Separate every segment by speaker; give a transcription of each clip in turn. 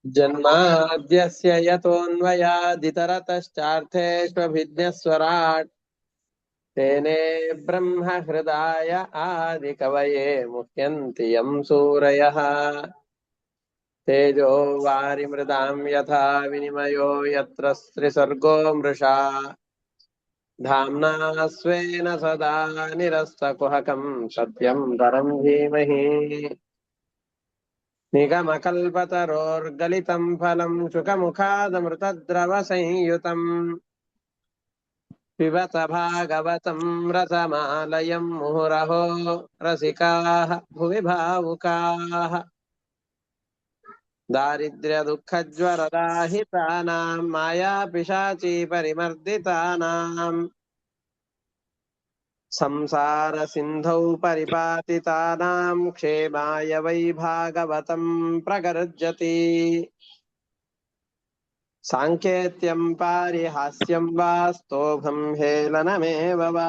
Speaker 1: जन्माद्यस्य यतोऽन्वयादितरतश्चार्थेष्वभिज्ञस्वराट् तेने ब्रह्म हृदाय आदिकवये मुह्यन्ति यं सूरयः तेजो वारिमृदां यथा विनिमयो यत्र त्रिसर्गो मृषा धाम्ना स्वेन सदा निरस्तकुहकं सत्यं परं धीमहि निगमकल्पतरोर्गलितं फलं शुकमुखादमृतद्रवसंयुतम् पिबत भागवतं रसमालयं मुहुरहो रसिकाः भुवि भावुकाः दारिद्र्यदुःखज्वरदाहितानां मायापिशाची परिमर्दितानां संसारसिन्धौ परिपातितानां क्षेमाय वै भागवतं प्रगर्जति साङ्केत्यं पारिहास्यं वा स्तोभं हेलनमेव वा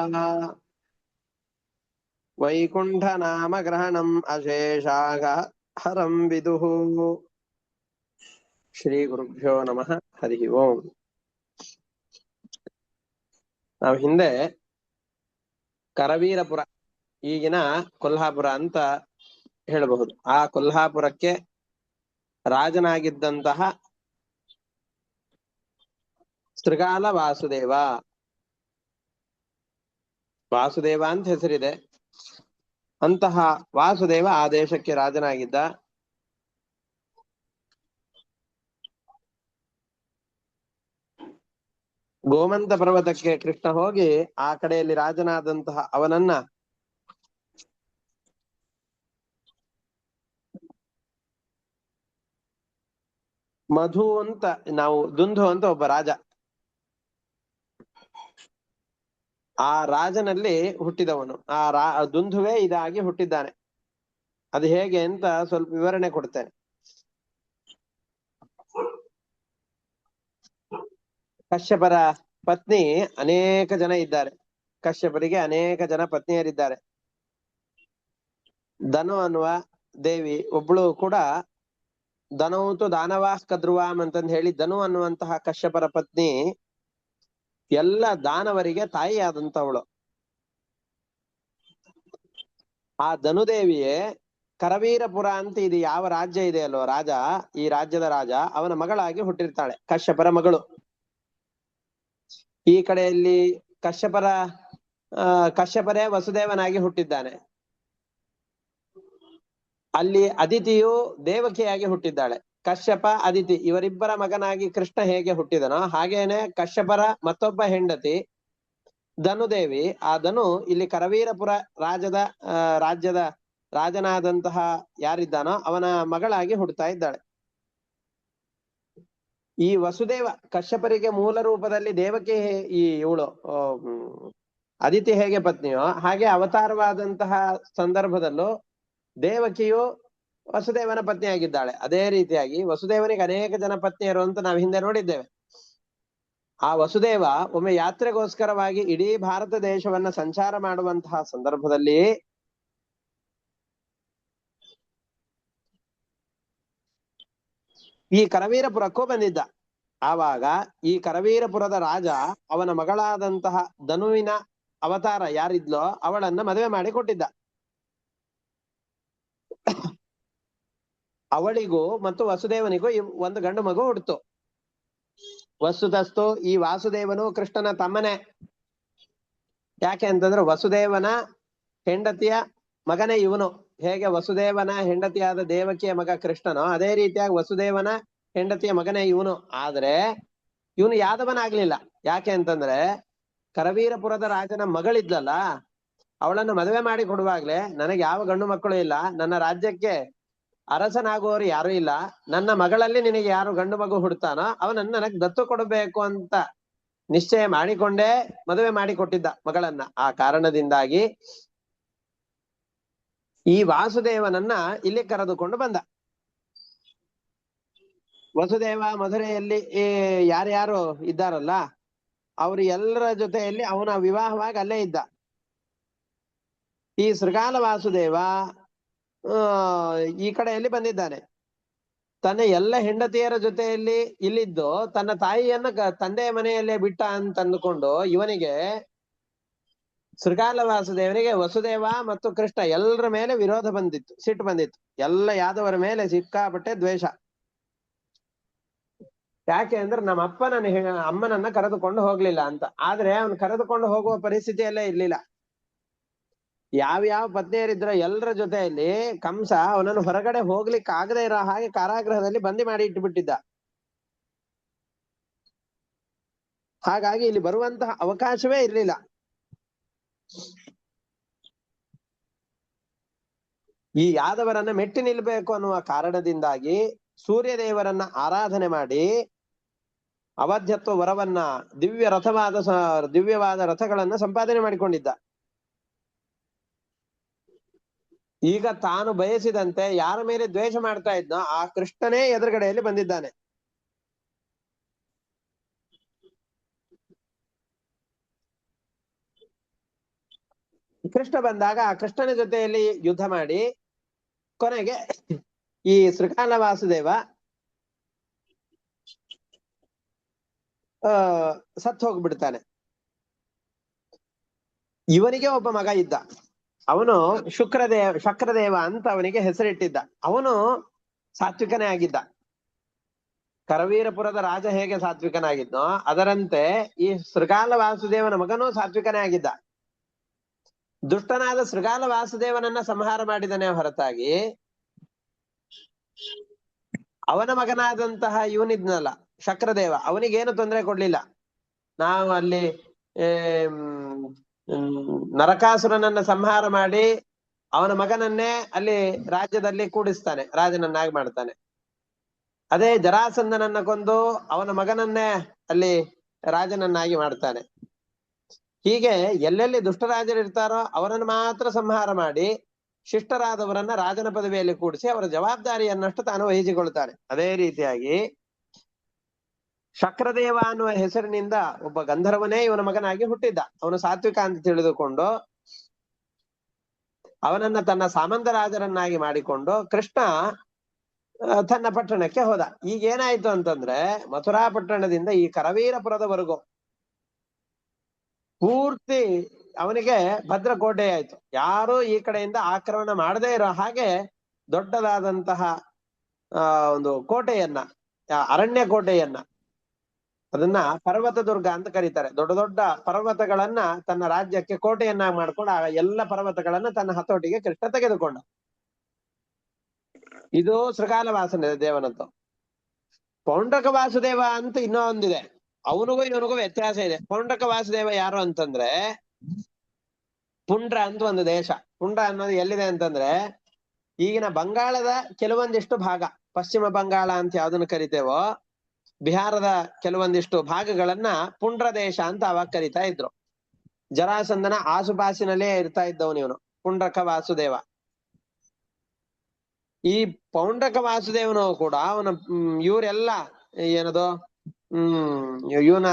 Speaker 1: वैकुण्ठनामग्रहणम् अशेषाहरं विदुः ಶ್ರೀಗುರುಭ್ಯೋ ನಮಃ ಹರಿ ಓಂ. ನಾವು ಹಿಂದೆ ಕರವೀರಪುರ, ಈಗಿನ ಕೊಲ್ಹಾಪುರ ಅಂತ ಹೇಳಬಹುದು, ಆ ಕೊಲ್ಹಾಪುರಕ್ಕೆ ರಾಜನಾಗಿದ್ದಂತಹ ಶೃಗಾಲ ವಾಸುದೇವ ಅಂತ ಹೆಸರಿದೆ. ಅಂತಹ ವಾಸುದೇವ ಆ ದೇಶಕ್ಕೆ ರಾಜನಾಗಿದ್ದ. ಗೋಮಂತ ಪರ್ವತಕ್ಕೆ ಕೃಷ್ಣ ಹೋಗಿ ಆ ಕಡೆಯಲ್ಲಿ ರಾಜನಾದಂತಹ ಅವನನ್ನ ಮಧು ಅಂತ, ನಾವು ದುಂದು ಅಂತ ಒಬ್ಬ ರಾಜ, ಆ ರಾಜನಲ್ಲಿ ಹುಟ್ಟಿದವನು. ಆ ದುಂದುವೇ ಇದಾಗಿ ಹುಟ್ಟಿದ್ದಾನೆ. ಅದು ಹೇಗೆ ಅಂತ ಸ್ವಲ್ಪ ವಿವರಣೆ ಕೊಡ್ತೇನೆ. ಕಶ್ಯಪರ ಪತ್ನಿ ಅನೇಕ ಜನ ಇದ್ದಾರೆ. ಕಶ್ಯಪರಿಗೆ ಅನೇಕ ಜನ ಪತ್ನಿಯರಿದ್ದಾರೆ. ಧನು ಅನ್ನುವ ದೇವಿ ಒಬ್ಳು ಕೂಡ, ಧನೌತು ದಾನವಾಹ್ ಕದ್ರುವಾಮ್ ಅಂತಂದು ಹೇಳಿ, ಧನು ಅನ್ನುವಂತಹ ಕಶ್ಯಪರ ಪತ್ನಿ ಎಲ್ಲ ದಾನವರಿಗೆ ತಾಯಿಯಾದಂತವಳು. ಆ ಧನುದೇವಿಯೇ ಕರವೀರಪುರ ಅಂತ ಇದು ಯಾವ ರಾಜ್ಯ ಇದೆ ಅಲ್ವೋ ರಾಜ, ಈ ರಾಜ್ಯದ ರಾಜ ಅವನ ಮಗಳಾಗಿ ಹುಟ್ಟಿರ್ತಾಳೆ, ಕಶ್ಯಪರ ಮಗಳು. ಈ ಕಡೆಯಲ್ಲಿ ಕಶ್ಯಪರೇ ವಸುದೇವನಾಗಿ ಹುಟ್ಟಿದ್ದಾನೆ. ಅಲ್ಲಿ ಅದಿತಿಯು ದೇವಕಿಯಾಗಿ ಹುಟ್ಟಿದ್ದಾಳೆ. ಕಶ್ಯಪ ಅದಿತಿ ಇವರಿಬ್ಬರ ಮಗನಾಗಿ ಕೃಷ್ಣ ಹೇಗೆ ಹುಟ್ಟಿದನೋ ಹಾಗೇನೆ ಕಶ್ಯಪರ ಮತ್ತೊಬ್ಬ ಹೆಂಡತಿ ಧನುದೇವಿ, ಆ ಧನು ಇಲ್ಲಿ ಕರವೀರಪುರ ರಾಜ್ಯದ ರಾಜನಾದಂತಹ ಯಾರಿದ್ದಾನೋ ಅವನ ಮಗಳಾಗಿ ಹುಟ್ಟುತ್ತಾ ಇದ್ದಾಳೆ. ಈ ವಸುದೇವ ಕಶ್ಯಪರಿಗೆ ಮೂಲ ರೂಪದಲ್ಲಿ ದೇವಕಿ, ಇವಳು ಅದಿತಿ ಹೇಗೆ ಪತ್ನಿಯೋ ಹಾಗೆ ಅವತಾರವಾದಂತಹ ಸಂದರ್ಭದಲ್ಲೂ ದೇವಕಿಯು ವಸುದೇವನ ಪತ್ನಿಯಾಗಿದ್ದಾಳೆ. ಅದೇ ರೀತಿಯಾಗಿ ವಸುದೇವನಿಗೆ ಅನೇಕ ಜನ ಪತ್ನಿಯರು ಅಂತ ನಾವು ಹಿಂದೆ ನೋಡಿದ್ದೇವೆ. ಆ ವಸುದೇವ ಒಮ್ಮೆ ಯಾತ್ರೆಗೋಸ್ಕರವಾಗಿ ಇಡೀ ಭಾರತ ದೇಶವನ್ನ ಸಂಚಾರ ಮಾಡುವಂತಹ ಸಂದರ್ಭದಲ್ಲಿ ಈ ಕರವೀರಪುರಕ್ಕೂ ಬಂದಿದ್ದ. ಆವಾಗ ಈ ಕರವೀರಪುರದ ರಾಜ ಅವನ ಮಗಳಾದಂತಹ ಧನುವಿನ ಅವತಾರ ಯಾರಿದ್ಲೋ ಅವಳನ್ನ ಮದುವೆ ಮಾಡಿ ಕೊಟ್ಟಿದ್ದ. ಅವಳಿಗೂ ಮತ್ತು ವಸುದೇವನಿಗೂ ಒಂದು ಗಂಡು ಮಗು ಹುಡ್ತು. ವಸ್ತುತಸ್ತು ಈ ವಾಸುದೇವನು ಕೃಷ್ಣನ ತಮ್ಮನೇ. ಯಾಕೆ ಅಂತಂದ್ರೆ ವಸುದೇವನ ಹೆಂಡತಿಯ ಮಗನೇ ಇವನು. ಹೇಗೆ ವಸುದೇವನ ಹೆಂಡತಿಯಾದ ದೇವಕಿಯ ಮಗ ಕೃಷ್ಣನೋ ಅದೇ ರೀತಿಯಾಗಿ ವಸುದೇವನ ಹೆಂಡತಿಯ ಮಗನೇ ಇವನು. ಆದ್ರೆ ಇವನು ಯಾದವನಾಗ್ಲಿಲ್ಲ. ಯಾಕೆ ಅಂತಂದ್ರೆ ಕರವೀರಪುರದ ರಾಜನ ಮಗಳಿದ್ಲಲ್ಲ, ಅವಳನ್ನು ಮದುವೆ ಮಾಡಿ ಕೊಡುವಾಗ್ಲೆ ನನಗೆ ಯಾವ ಗಂಡು ಮಕ್ಕಳು ಇಲ್ಲ, ನನ್ನ ರಾಜ್ಯಕ್ಕೆ ಅರಸನಾಗುವವರು ಯಾರು ಇಲ್ಲ, ನನ್ನ ಮಗಳಲ್ಲಿ ನಿನಗೆ ಯಾರು ಗಂಡು ಮಗು ಹುಡ್ತಾನೋ ಅವನನ್ನು ನನಗ್ ದತ್ತು ಕೊಡಬೇಕು ಅಂತ ನಿಶ್ಚಯ ಮಾಡಿಕೊಂಡೇ ಮದುವೆ ಮಾಡಿ ಕೊಟ್ಟಿದ್ದ ಮಗಳನ್ನ. ಆ ಕಾರಣದಿಂದಾಗಿ ಈ ವಾಸುದೇವನನ್ನ ಇಲ್ಲಿ ಕರೆದುಕೊಂಡು ಬಂದ. ವಸುದೇವ ಮಧುರೆಯಲ್ಲಿ ಯಾರ್ಯಾರು ಇದ್ದಾರಲ್ಲ ಅವರು ಎಲ್ಲರ ಜೊತೆಯಲ್ಲಿ ಅವನ ವಿವಾಹವಾಗಿ ಅಲ್ಲೇ ಇದ್ದ. ಈ ಶೃಗಾಲ ವಾಸುದೇವ ಈ ಕಡೆಯಲ್ಲಿ ಬಂದಿದ್ದಾನೆ. ತನ್ನ ಎಲ್ಲ ಹೆಂಡತಿಯರ ಜೊತೆಯಲ್ಲಿ ಇಲ್ಲಿದ್ದು ತನ್ನ ತಾಯಿಯನ್ನ ತಂದೆಯ ಮನೆಯಲ್ಲೇ ಬಿಟ್ಟ ಅಂತ ಅಂದುಕೊಂಡು ಇವನಿಗೆ ಶೃಗಾಲ ವಾಸುದೇವನಿಗೆ ವಸುದೇವ ಮತ್ತು ಕೃಷ್ಣ ಎಲ್ಲರ ಮೇಲೆ ವಿರೋಧ ಬಂದಿತ್ತು, ಸಿಟ್ಟು ಬಂದಿತ್ತು. ಎಲ್ಲ ಯಾದವರ ಮೇಲೆ ಸಿಕ್ಕಾಪಟ್ಟೆ ದ್ವೇಷ. ಯಾಕೆ ಅಂದ್ರೆ ನಮ್ಮ ಅಮ್ಮನನ್ನ ಕರೆದುಕೊಂಡು ಹೋಗ್ಲಿಲ್ಲ ಅಂತ. ಆದ್ರೆ ಅವನು ಕರೆದುಕೊಂಡು ಹೋಗುವ ಪರಿಸ್ಥಿತಿಯಲ್ಲೇ ಇರ್ಲಿಲ್ಲ. ಯಾವ್ಯಾವ ಪತ್ನಿಯರಿದ್ರ ಎಲ್ಲರ ಜೊತೆಯಲ್ಲಿ ಕಂಸ ಅವನನ್ನು ಹೊರಗಡೆ ಹೋಗ್ಲಿಕ್ಕೆ ಆಗದೆ ಇರೋ ಹಾಗೆ ಕಾರಾಗೃಹದಲ್ಲಿ ಬಂದಿ ಮಾಡಿ ಇಟ್ಟುಬಿಟ್ಟಿದ್ದ. ಹಾಗಾಗಿ ಇಲ್ಲಿ ಬರುವಂತಹ ಅವಕಾಶವೇ ಇರ್ಲಿಲ್ಲ. ಈ ಯಾದವರನ್ನ ಮೆಟ್ಟಿ ನಿಲ್ಬೇಕು ಅನ್ನುವ ಕಾರಣದಿಂದಾಗಿ ಸೂರ್ಯದೇವರನ್ನ ಆರಾಧನೆ ಮಾಡಿ ಅವಧ್ಯತ್ವ ವರವನ್ನ ದಿವ್ಯವಾದ ರಥಗಳನ್ನ ಸಂಪಾದನೆ ಮಾಡಿಕೊಂಡಿದ್ದ. ಈಗ ತಾನು ಬಯಸಿದಂತೆ ಯಾರ ಮೇಲೆ ದ್ವೇಷ ಮಾಡ್ತಾ ಇದ್ನೋ ಆ ಕೃಷ್ಣನೇ ಎದುರುಗಡೆಯಲ್ಲಿ ಬಂದಿದ್ದಾನೆ. ಕೃಷ್ಣ ಬಂದಾಗ ಆ ಕೃಷ್ಣನ ಜೊತೆಯಲ್ಲಿ ಯುದ್ಧ ಮಾಡಿ ಕೊನೆಗೆ ಈ ಶೃಗಾಲ ವಾಸುದೇವ ಸತ್ತು ಹೋಗ್ಬಿಡ್ತಾನೆ. ಇವನಿಗೆ ಒಬ್ಬ ಮಗ ಇದ್ದ, ಅವನು ಶಕ್ರದೇವ ಅಂತ ಅವನಿಗೆ ಹೆಸರಿಟ್ಟಿದ್ದ. ಅವನು ಸಾತ್ವಿಕನೇ ಆಗಿದ್ದ. ಕರವೀರಪುರದ ರಾಜ ಹೇಗೆ ಸಾತ್ವಿಕನಾಗಿದ್ನೋ ಅದರಂತೆ ಈ ಶೃಗಾಲ ವಾಸುದೇವನ ಮಗನೂ ಸಾತ್ವಿಕನೇ ಆಗಿದ್ದ. ದುಷ್ಟನಾದ ಶೃಗಾಲ ವಾಸುದೇವನನ್ನ ಸಂಹಾರ ಮಾಡಿದನೇ ಹೊರತಾಗಿ ಅವನ ಮಗನಾದಂತಹ ಇವನಿದ್ನಲ್ಲ ಶಕ್ರದೇವ, ಅವನಿಗೇನು ತೊಂದರೆ ಕೊಡ್ಲಿಲ್ಲ. ನಾವು ಅಲ್ಲಿ ನರಕಾಸುರನನ್ನ ಸಂಹಾರ ಮಾಡಿ ಅವನ ಮಗನನ್ನೇ ಅಲ್ಲಿ ರಾಜ್ಯದಲ್ಲಿ ಕೂಡಿಸ್ತಾನೆ, ರಾಜನನ್ನಾಗಿ ಮಾಡ್ತಾನೆ. ಅದೇ ಜರಾಸಂಧನನ್ನ ಕೊಂದು ಅವನ ಮಗನನ್ನೇ ಅಲ್ಲಿ ರಾಜನನ್ನಾಗಿ ಮಾಡ್ತಾನೆ. ಹೀಗೆ ಎಲ್ಲೆಲ್ಲಿ ದುಷ್ಟರಾಜರಿರ್ತಾರೋ ಅವರನ್ನು ಮಾತ್ರ ಸಂಹಾರ ಮಾಡಿ ಶಿಷ್ಟರಾದವರನ್ನ ರಾಜನ ಪದವಿಯಲ್ಲಿ ಕೂಡಿಸಿ ಅವರ ಜವಾಬ್ದಾರಿಯನ್ನಷ್ಟು ತಾನು ವಹಿಸಿಕೊಳ್ತಾನೆ. ಅದೇ ರೀತಿಯಾಗಿ ಶಕ್ರದೇವ ಅನ್ನುವ ಹೆಸರಿನಿಂದ ಒಬ್ಬ ಗಂಧರ್ವನೇ ಇವನ ಮಗನಾಗಿ ಹುಟ್ಟಿದ್ದ. ಅವನು ಸಾತ್ವಿಕ ಅಂತ ತಿಳಿದುಕೊಂಡು ಅವನನ್ನ ತನ್ನ ಸಾಮಂತ ರಾಜರನ್ನಾಗಿ ಮಾಡಿಕೊಂಡು ಕೃಷ್ಣ ತನ್ನ ಪಟ್ಟಣಕ್ಕೆ ಹೋದ. ಈಗ ಏನಾಯ್ತು ಅಂತಂದ್ರೆ ಮಥುರಾ ಪಟ್ಟಣದಿಂದ ಈ ಕರವೀರಪುರದವರೆಗೂ ಪೂರ್ತಿ ಅವನಿಗೆ ಭದ್ರಕೋಟೆ ಆಯ್ತು. ಯಾರು ಈ ಕಡೆಯಿಂದ ಆಕ್ರಮಣ ಮಾಡದೇ ಇರೋ ಹಾಗೆ ದೊಡ್ಡದಾದಂತಹ ಒಂದು ಕೋಟೆಯನ್ನ, ಅರಣ್ಯ ಕೋಟೆಯನ್ನ, ಅದನ್ನ ಪರ್ವತ ದುರ್ಗ ಅಂತ ಕರೀತಾರೆ. ದೊಡ್ಡ ದೊಡ್ಡ ಪರ್ವತಗಳನ್ನ ತನ್ನ ರಾಜ್ಯಕ್ಕೆ ಕೋಟೆಯನ್ನಾಗಿ ಮಾಡ್ಕೊಂಡು ಆ ಎಲ್ಲ ಪರ್ವತಗಳನ್ನ ತನ್ನ ಹತೋಟಿಗೆ ಕೃಷ್ಣ ತೆಗೆದುಕೊಂಡ. ಇದು ಶೃಗಾಲ ವಾಸನೆ ದೇವನದ್ದು. ಪೌಂಡ್ರಕ ವಾಸುದೇವ ಅಂತ ಇನ್ನೂ ಒಂದಿದೆ. ಅವನಿಗೂ ಇವನಿಗೂ ವ್ಯತ್ಯಾಸ ಇದೆ. ಪೌಂಡ್ರಕ ವಾಸುದೇವ ಯಾರು ಅಂತಂದ್ರೆ ಪುಂಡ್ರ ಅಂತ ಒಂದು ದೇಶ. ಪುಂಡ್ರ ಅನ್ನೋದು ಎಲ್ಲಿದೆ ಅಂತಂದ್ರೆ ಈಗಿನ ಬಂಗಾಳದ ಕೆಲವೊಂದಿಷ್ಟು ಭಾಗ, ಪಶ್ಚಿಮ ಬಂಗಾಳ ಅಂತ ಯಾವ್ದನ್ನು ಕರಿತೇವೋ ಬಿಹಾರದ ಕೆಲವೊಂದಿಷ್ಟು ಭಾಗಗಳನ್ನ ಪುಂಡ್ರ ದೇಶ ಅಂತ ಅವಾಗ ಕರಿತಾ ಇದ್ರು. ಜರಾಸಂಧನ ಆಸುಪಾಸಿನಲ್ಲೇ ಇರ್ತಾ ಇದ್ದವನು ಇವನು ಪುಂಡ್ರಕ ವಾಸುದೇವ. ಈ ಪೌಂಡ್ರಕ ವಾಸುದೇವನು ಕೂಡ ಅವನ ಇವರೆಲ್ಲ ಏನದು ಇವನ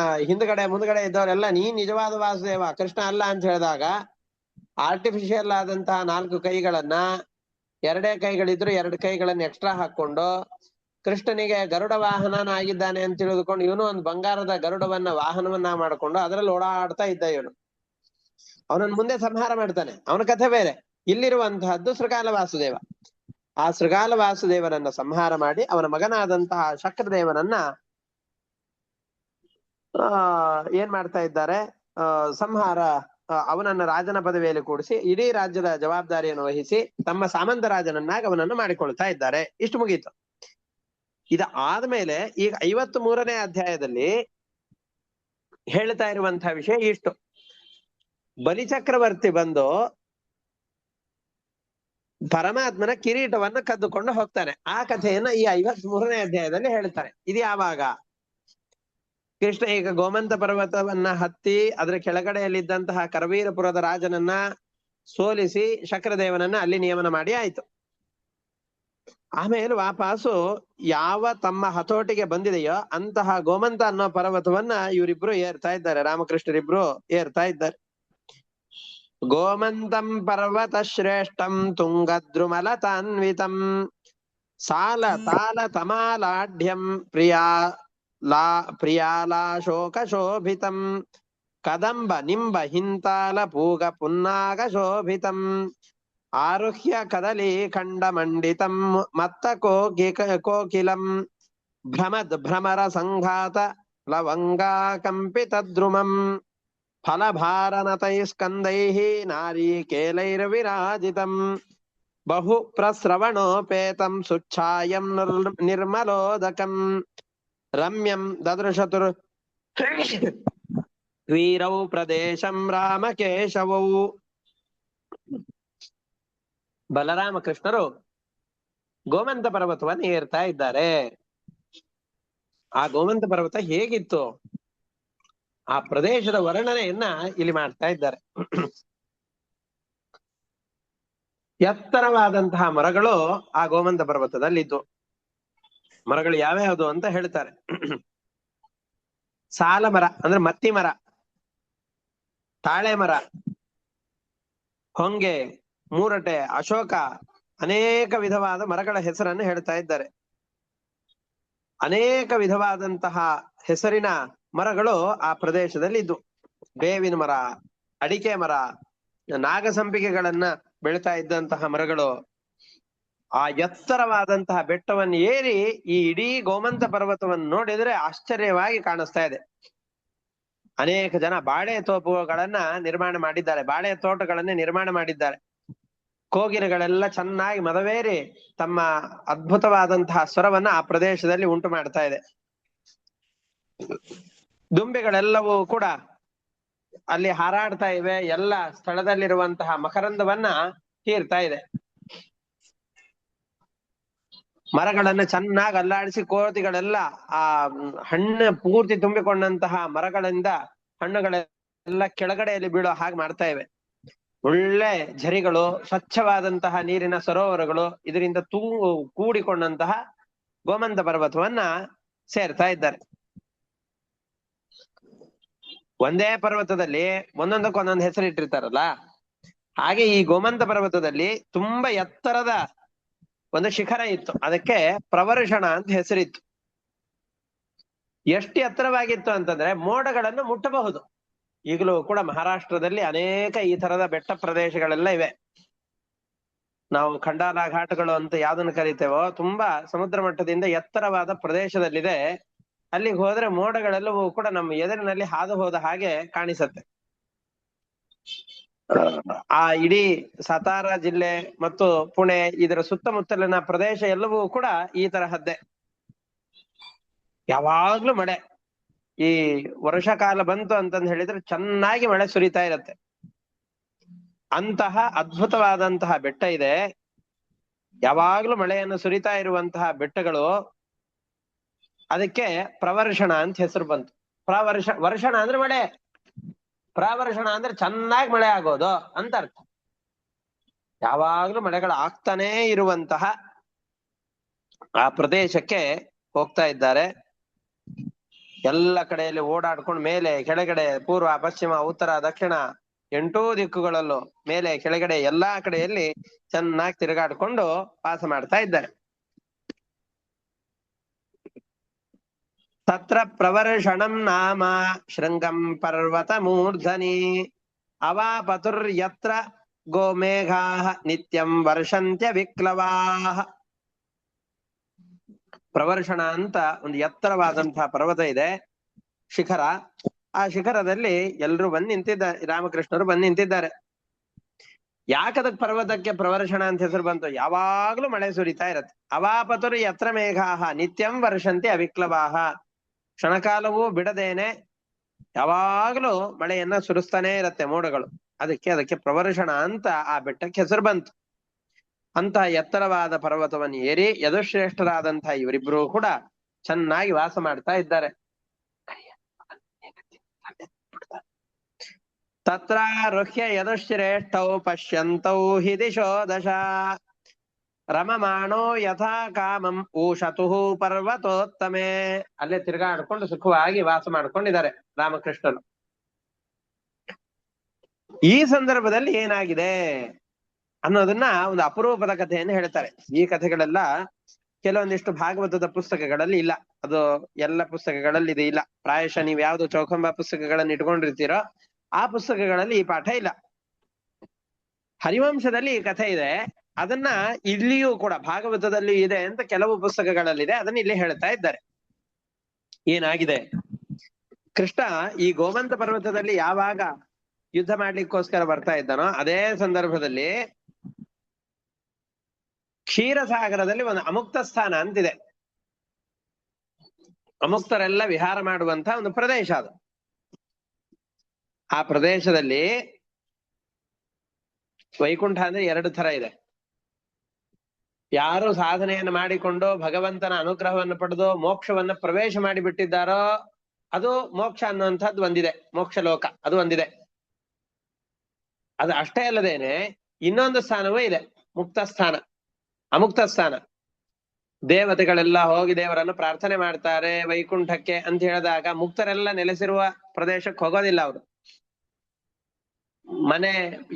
Speaker 1: ಮುಂದ್ಗಡೆ ಇದ್ದವರೆಲ್ಲ ನೀನ್ ನಿಜವಾದ ವಾಸುದೇವ ಕೃಷ್ಣ ಅಲ್ಲ ಅಂತ ಹೇಳಿದಾಗ ಆರ್ಟಿಫಿಷಿಯಲ್ ಆದಂತಹ 4 ಕೈಗಳನ್ನ, 2 ಕೈಗಳಿದ್ರು 2 ಕೈಗಳನ್ನ ಎಕ್ಸ್ಟ್ರಾ ಹಾಕೊಂಡು ಕೃಷ್ಣನಿಗೆ ಗರುಡ ವಾಹನನಾಗಿದ್ದಾನೆ ಅಂತ ತಿಳಿದುಕೊಂಡು ಇವನು ಒಂದು ಬಂಗಾರದ ಗರುಡವನ್ನ ವಾಹನವನ್ನ ಮಾಡಿಕೊಂಡು ಅದರಲ್ಲಿ ಓಡಾಡ್ತಾ ಇದ್ದ. ಇವನು ಅವನನ್ನು ಮುಂದೆ ಸಂಹಾರ ಮಾಡ್ತಾನೆ. ಅವನ ಕಥೆ ಬೇರೆ. ಇಲ್ಲಿರುವಂತಹದ್ದು ಶೃಗಾಲ ವಾಸುದೇವ. ಆ ಶೃಗಾಲ ವಾಸುದೇವನನ್ನ ಸಂಹಾರ ಮಾಡಿ ಅವನ ಮಗನಾದಂತಹ ಶಕ್ರದೇವನನ್ನ ಏನ್ ಮಾಡ್ತಾ ಇದ್ದಾರೆ, ಸಂಹಾರ ಅವನನ್ನ ರಾಜನ ಪದವಿಯಲ್ಲಿ ಕೂಡಿಸಿ ಇಡೀ ರಾಜ್ಯದ ಜವಾಬ್ದಾರಿಯನ್ನು ವಹಿಸಿ ತಮ್ಮ ಸಾಮಂತ ರಾಜನನ್ನಾಗಿ ಅವನನ್ನು ಮಾಡಿಕೊಳ್ತಾ ಇದ್ದಾರೆ. ಇಷ್ಟು ಮುಗೀತು. ಇದು ಆದ್ಮೇಲೆ ಈಗ 53ನೇ ಅಧ್ಯಾಯದಲ್ಲಿ ಹೇಳ್ತಾ ಇರುವಂತಹ ವಿಷಯ ಇಷ್ಟು. ಬಲಿಚಕ್ರವರ್ತಿ ಬಂದು ಪರಮಾತ್ಮನ ಕಿರೀಟವನ್ನ ಕದ್ದುಕೊಂಡು ಹೋಗ್ತಾನೆ. ಆ ಕಥೆಯನ್ನ ಈ 53ನೇ ಅಧ್ಯಾಯದಲ್ಲಿ ಹೇಳ್ತಾರೆ. ಇದು ಯಾವಾಗ? ಕೃಷ್ಣ ಈಗ ಗೋಮಂತ ಪರ್ವತವನ್ನ ಹತ್ತಿ ಅದರ ಕೆಳಗಡೆಯಲ್ಲಿದ್ದಂತಹ ಕರವೀರಪುರದ ರಾಜನನ್ನ ಸೋಲಿಸಿ ಶಕ್ರದೇವನನ್ನ ಅಲ್ಲಿ ನಿಯಮನ ಮಾಡಿ ಆಯ್ತು. ಆಮೇಲೆ ವಾಪಸ್ಸು ಯಾವ ತಮ್ಮ ಹತೋಟಿಗೆ ಬಂದಿದೆಯೋ ಅಂತಹ ಗೋಮಂತ ಅನ್ನೋ ಪರ್ವತವನ್ನ ಇವರಿಬ್ರು ಏರ್ತಾ ಇದ್ದಾರೆ, ರಾಮಕೃಷ್ಣರಿಬ್ರು ಏರ್ತಾ ಇದ್ದಾರೆ. ಗೋಮಂತಂ ಪರ್ವತ ಶ್ರೇಷ್ಠಂ ತುಂಗದ್ರುಮಲ ತಾನ್ವಿತಂ ಸಾಲ ತಾಲ ತಮಾಲಾಢ್ಯಂ ಪ್ರಿಯಾಲಾಶೋಕ ಶೋಭಿತಂ ಕದಂಬ ನಿಂಬ ಹಿಂತಾಲ ಪೂಗ ಪುನ್ನಾಗ ಶೋಭಿತಂ ಆರುಹ್ಯ ಕದಲಿ ಖಂಡ ಮಂಡಿತಂ ಮತ್ತ ಕೋಕಿಲಂ ಭ್ರಮರ ಸಂಘಾತ ಲವಂಗಾ ಕಂಪಿತದ್ರುಮಂ ಫಲಭಾರನತೈಸ್ಕಂದೈಃ ನಾರೀಕೇಲೈರ್ವಿರಾಜಿತಂ ಬಹು ಪ್ರಸ್ರವಣೋಪೇತಂ ಸುಚ್ಛಾಯಂ ನಿರ್ಮಲೋದಕಂ ರಮ್ಯಂ ದದೃಶತುರ್ ವೀರೌ ಪ್ರದೇಶಂ ರಾಮಕೇಶವೌ. ಬಲರಾಮಕೃಷ್ಣರು ಗೋಮಂತ ಪರ್ವತವನ್ನು ಏರ್ತಾ ಇದ್ದಾರೆ. ಆ ಗೋಮಂತ ಪರ್ವತ ಹೇಗಿತ್ತು ಆ ಪ್ರದೇಶದ ವರ್ಣನೆಯನ್ನ ಇಲ್ಲಿ ಮಾಡ್ತಾ ಇದ್ದಾರೆ. ಎತ್ತರವಾದಂತಹ ಮರಗಳು ಆ ಗೋಮಂತ ಪರ್ವತದಲ್ಲಿದ್ದು. ಮರಗಳು ಯಾವ್ಯಾವುದು ಅಂತ ಹೇಳ್ತಾರೆ. ಸಾಲ ಮರ ಅಂದ್ರೆ ಮತ್ತಿ ಮರ, ತಾಳೆ ಮರ, ಹೊಂಗೆ, ಮೂರಟೆ, ಅಶೋಕ, ಅನೇಕ ವಿಧವಾದ ಮರಗಳ ಹೆಸರನ್ನು ಹೇಳ್ತಾ ಇದ್ದಾರೆ. ಅನೇಕ ವಿಧವಾದಂತಹ ಹೆಸರಿನ ಮರಗಳು ಆ ಪ್ರದೇಶದಲ್ಲಿ ಇದ್ದು. ಬೇವಿನ ಮರ, ಅಡಿಕೆ ಮರ, ನಾಗಸಂಪಿಗೆಗಳನ್ನ ಬೆಳಿತಾ ಇದ್ದಂತಹ ಮರಗಳು. ಆ ಎತ್ತರವಾದಂತಹ ಬೆಟ್ಟವನ್ನು ಏರಿ ಈ ಇಡೀ ಗೋಮಂತ ಪರ್ವತವನ್ನು ನೋಡಿದ್ರೆ ಆಶ್ಚರ್ಯವಾಗಿ ಕಾಣಿಸ್ತಾ ಇದೆ. ಅನೇಕ ಜನ ಬಾಳೆ ತೋಪುಗಳನ್ನ ನಿರ್ಮಾಣ ಮಾಡಿದ್ದಾರೆ, ಬಾಳೆ ತೋಟಗಳನ್ನೇ ನಿರ್ಮಾಣ ಮಾಡಿದ್ದಾರೆ. ಕೋಗಿಲೆಗಳೆಲ್ಲ ಚೆನ್ನಾಗಿ ಮದವೇರಿ ತಮ್ಮ ಅದ್ಭುತವಾದಂತಹ ಸ್ವರವನ್ನ ಆ ಪ್ರದೇಶದಲ್ಲಿ ಉಂಟು ಮಾಡ್ತಾ ಇದೆ. ದುಂಬಿಗಳೆಲ್ಲವೂ ಕೂಡ ಅಲ್ಲಿ ಹಾರಾಡ್ತಾ ಇವೆ. ಎಲ್ಲ ಸ್ಥಳದಲ್ಲಿರುವಂತಹ ಮಕರಂದವನ್ನ ಹೀರ್ತಾ ಇದೆ. ಮರಗಳನ್ನ ಚೆನ್ನಾಗಿ ಅಲ್ಲಾಡಿಸಿ ಕೋತಿಗಳೆಲ್ಲ ಆ ಹಣ್ಣು ಪೂರ್ತಿ ತುಂಬಿಕೊಂಡಂತಹ ಮರಗಳಿಂದ ಹಣ್ಣುಗಳೆಲ್ಲ ಕೆಳಗಡೆಯಲ್ಲಿ ಬೀಳೋ ಹಾಗೆ ಮಾಡ್ತಾ ಇವೆ. ಒಳ್ಳೆ ಝರಿಗಳು, ಸ್ವಚ್ಛವಾದಂತಹ ನೀರಿನ ಸರೋವರಗಳು ಇದರಿಂದ ಕೂಡಿಕೊಂಡಂತಹ ಗೋಮಂತ ಪರ್ವತವನ್ನ ಸೇರ್ತಾ ಇದ್ದಾರೆ. ಒಂದೇ ಪರ್ವತದಲ್ಲಿ ಒಂದೊಂದಕ್ಕೊಂದೊಂದು ಹೆಸರಿಟ್ಟಿರ್ತಾರಲ್ಲ, ಹಾಗೆ ಈ ಗೋಮಂತ ಪರ್ವತದಲ್ಲಿ ತುಂಬಾ ಎತ್ತರದ ಒಂದು ಶಿಖರ ಇತ್ತು. ಅದಕ್ಕೆ ಪ್ರವರ್ಷಣ ಅಂತ ಹೆಸರಿತ್ತು. ಎಷ್ಟು ಎತ್ತರವಾಗಿತ್ತು ಅಂತಂದ್ರೆ ಮೋಡಗಳನ್ನು ಮುಟ್ಟಬಹುದು. ಈಗಲೂ ಕೂಡ ಮಹಾರಾಷ್ಟ್ರದಲ್ಲಿ ಅನೇಕ ಈ ತರದ ಬೆಟ್ಟ ಪ್ರದೇಶಗಳೆಲ್ಲ ಇವೆ. ನಾವು ಖಂಡಾಲ ಘಾಟಗಳು ಅಂತ ಯಾವ್ದನ್ನು ಕರಿತೇವೋ ತುಂಬಾ ಸಮುದ್ರ ಮಟ್ಟದಿಂದ ಎತ್ತರವಾದ ಪ್ರದೇಶದಲ್ಲಿದೆ. ಅಲ್ಲಿಗೆ ಹೋದ್ರೆ ಮೋಡಗಳೆಲ್ಲವೂ ಕೂಡ ನಮ್ಮ ಎದುರಿನಲ್ಲಿ ಹಾದು ಹೋದ ಹಾಗೆ ಕಾಣಿಸತ್ತೆ. ಆ ಇಡೀ ಸತಾರಾ ಜಿಲ್ಲೆ ಮತ್ತು ಪುಣೆ ಇದರ ಸುತ್ತಮುತ್ತಲಿನ ಪ್ರದೇಶ ಎಲ್ಲವೂ ಕೂಡ ಈ ತರಹದ್ದೇ. ಯಾವಾಗ್ಲೂ ಮಳೆ. ಈ ವರ್ಷಕಾಲ ಬಂತು ಅಂತಂದು ಹೇಳಿದ್ರೆ ಚೆನ್ನಾಗಿ ಮಳೆ ಸುರಿತಾ ಇರತ್ತೆ. ಅಂತಹ ಅದ್ಭುತವಾದಂತಹ ಬೆಟ್ಟ ಇದೆ. ಯಾವಾಗ್ಲೂ ಮಳೆಯನ್ನು ಸುರಿತಾ ಇರುವಂತಹ ಬೆಟ್ಟಗಳು. ಅದಕ್ಕೆ ಪ್ರವರ್ಷಣ ಅಂತ ಹೆಸರು ಬಂತು. ವರ್ಷಣ ಅಂದ್ರೆ ಮಳೆ, ಪ್ರವರ್ಷಣ ಅಂದ್ರೆ ಚೆನ್ನಾಗಿ ಮಳೆ ಆಗೋದು ಅಂತ ಅರ್ಥ. ಯಾವಾಗ್ಲೂ ಮಳೆಗಳು ಆಗ್ತಾನೇ ಇರುವಂತಹ ಆ ಪ್ರದೇಶಕ್ಕೆ ಹೋಗ್ತಾ ಇದ್ದಾರೆ. ಎಲ್ಲ ಕಡೆಯಲ್ಲಿ ಓಡಾಡ್ಕೊಂಡು ಮೇಲೆ ಕೆಳಗಡೆ, ಪೂರ್ವ ಪಶ್ಚಿಮ ಉತ್ತರ ದಕ್ಷಿಣ 8 ದಿಕ್ಕುಗಳಲ್ಲೂ ಮೇಲೆ ಕೆಳಗಡೆ ಎಲ್ಲಾ ಕಡೆಯಲ್ಲಿ ಚೆನ್ನಾಗಿ ತಿರುಗಾಡ್ಕೊಂಡು ವಾಸ ಮಾಡ್ತಾ ಇದ್ದಾರೆ. ತತ್ರ ಪ್ರವರ್ಷಣಂ ನಾಮ ಶೃಂಗಂ ಪರ್ವತ ಮೂರ್ಧನಿ ಅವಾಪತುರ್ಯತ್ರ ಗೋಮೇಘಾಃ ನಿತ್ಯಂ ವರ್ಷಂತ್ಯ ವಿಕ್ಲವಾಃ. ಪ್ರವರ್ಷಣ ಅಂತ ಒಂದು ಎತ್ತರವಾದಂತಹ ಪರ್ವತ ಇದೆ, ಶಿಖರ. ಆ ಶಿಖರದಲ್ಲಿ ಎಲ್ರು ಬಂದು ನಿಂತಿದ್ದಾರೆ, ರಾಮಕೃಷ್ಣರು ಬಂದು ನಿಂತಿದ್ದಾರೆ. ಯಾಕದಕ್ ಪರ್ವತಕ್ಕೆ ಪ್ರವರ್ಷಣ ಅಂತ ಹೆಸರು ಬಂತು? ಯಾವಾಗ್ಲೂ ಮಳೆ ಸುರಿತಾ ಇರತ್ತೆ. ಅವಾಪತುರ್ ಯತ್ರ ಮೇಘಾಃ ನಿತ್ಯಂ ವರ್ಷಂತಿ ಅವಿಕ್ಲವಾಹ. ಕ್ಷಣಕಾಲವೂ ಬಿಡದೇನೆ ಯಾವಾಗ್ಲೂ ಮಳೆಯನ್ನ ಸುರಿಸ್ತಾನೆ ಇರತ್ತೆ ಮೋಡಗಳು. ಅದಕ್ಕೆ ಪ್ರವರ್ಷಣ ಅಂತ ಆ ಬೆಟ್ಟಕ್ಕೆ ಹೆಸರು ಬಂತು. ಅಂತಹ ಎತ್ತರವಾದ ಪರ್ವತವನ್ನು ಏರಿ ಯದುಶ್ರೇಷ್ಠರಾದಂತಹ ಇವರಿಬ್ರು ಕೂಡ ಚೆನ್ನಾಗಿ ವಾಸ ಮಾಡ್ತಾ ಇದ್ದಾರೆ. ತತ್ರಾರುಹ್ಯ ಯದುಶ್ರೇಷ್ಠೌ ಪಶ್ಯಂತೌ ಹಿ ದಿಶೋ ದಶ ರಮಮಾಣೋ ಯಥಾ ಕಾಮಂ ಊಷತುಃ ಪರ್ವತೋತ್ತಮೆ. ಅಲ್ಲೇ ತಿರ್ಗಾಡ್ಕೊಂಡು ಸುಖವಾಗಿ ವಾಸ ಮಾಡ್ಕೊಂಡಿದ್ದಾರೆ ರಾಮಕೃಷ್ಣರು. ಈ ಸಂದರ್ಭದಲ್ಲಿ ಏನಾಗಿದೆ ಅನ್ನೋದನ್ನ ಒಂದು ಅಪರೂಪದ ಕಥೆಯನ್ನು ಹೇಳ್ತಾರೆ. ಈ ಕಥೆಗಳೆಲ್ಲ ಕೆಲವೊಂದಿಷ್ಟು ಭಾಗವತದ ಪುಸ್ತಕಗಳಲ್ಲಿ ಇಲ್ಲ. ಅದು ಎಲ್ಲ ಪುಸ್ತಕಗಳಲ್ಲಿ ಇದು ಇಲ್ಲ. ಪ್ರಾಯಶಃ ನೀವು ಯಾವ್ದು ಚೌಖಂಬ ಪುಸ್ತಕಗಳನ್ನು ಇಟ್ಕೊಂಡಿರ್ತೀರೋ ಆ ಪುಸ್ತಕಗಳಲ್ಲಿ ಈ ಪಾಠ ಇಲ್ಲ. ಹರಿವಂಶದಲ್ಲಿ ಈ ಕಥೆ ಇದೆ. ಅದನ್ನ ಇಲ್ಲಿಯೂ ಕೂಡ ಭಾಗವತದಲ್ಲಿ ಇದೆ ಅಂತ ಕೆಲವು ಪುಸ್ತಕಗಳಲ್ಲಿದೆ. ಅದನ್ನ ಇಲ್ಲಿ ಹೇಳ್ತಾ ಇದ್ದಾರೆ. ಏನಾಗಿದೆ, ಕೃಷ್ಣ ಈ ಗೋಮಂತ ಪರ್ವತದಲ್ಲಿ ಯಾವಾಗ ಯುದ್ಧ ಮಾಡ್ಲಿಕ್ಕೋಸ್ಕರ ಬರ್ತಾ ಇದ್ದಾನೋ ಅದೇ ಸಂದರ್ಭದಲ್ಲಿ ಕ್ಷೀರಸಾಗರದಲ್ಲಿ ಒಂದು ಅಮುಕ್ತ ಸ್ಥಾನ ಅಂತಿದೆ. ಅಮುಕ್ತರೆಲ್ಲ ವಿಹಾರ ಮಾಡುವಂತ ಒಂದು ಪ್ರದೇಶ ಅದು. ಆ ಪ್ರದೇಶದಲ್ಲಿ ವೈಕುಂಠ ಅಂದ್ರೆ 2 ತರ ಇದೆ. ಯಾರು ಸಾಧನೆಯನ್ನು ಮಾಡಿಕೊಂಡು ಭಗವಂತನ ಅನುಗ್ರಹವನ್ನು ಪಡೆದು ಮೋಕ್ಷವನ್ನ ಪ್ರವೇಶ ಮಾಡಿ ಬಿಟ್ಟಿದ್ದಾರೋ ಅದು ಮೋಕ್ಷ ಅನ್ನುವಂಥದ್ದು ಒಂದಿದೆ. ಮೋಕ್ಷ ಲೋಕ ಅದು ಒಂದಿದೆ. ಅದು ಅಷ್ಟೇ ಅಲ್ಲದೇನೆ ಇನ್ನೊಂದು ಸ್ಥಾನವೂ ಇದೆ, ಮುಕ್ತ ಸ್ಥಾನ, ಅಮುಕ್ತ ಸ್ಥಾನ. ದೇವತೆಗಳೆಲ್ಲ ಹೋಗಿ ದೇವರನ್ನು ಪ್ರಾರ್ಥನೆ ಮಾಡ್ತಾರೆ ವೈಕುಂಠಕ್ಕೆ ಅಂತ ಹೇಳಿದಾಗ ಮುಕ್ತರೆಲ್ಲ ನೆಲೆಸಿರುವ ಪ್ರದೇಶಕ್ಕೆ ಹೋಗೋದಿಲ್ಲ ಅವರು. ಮನೆ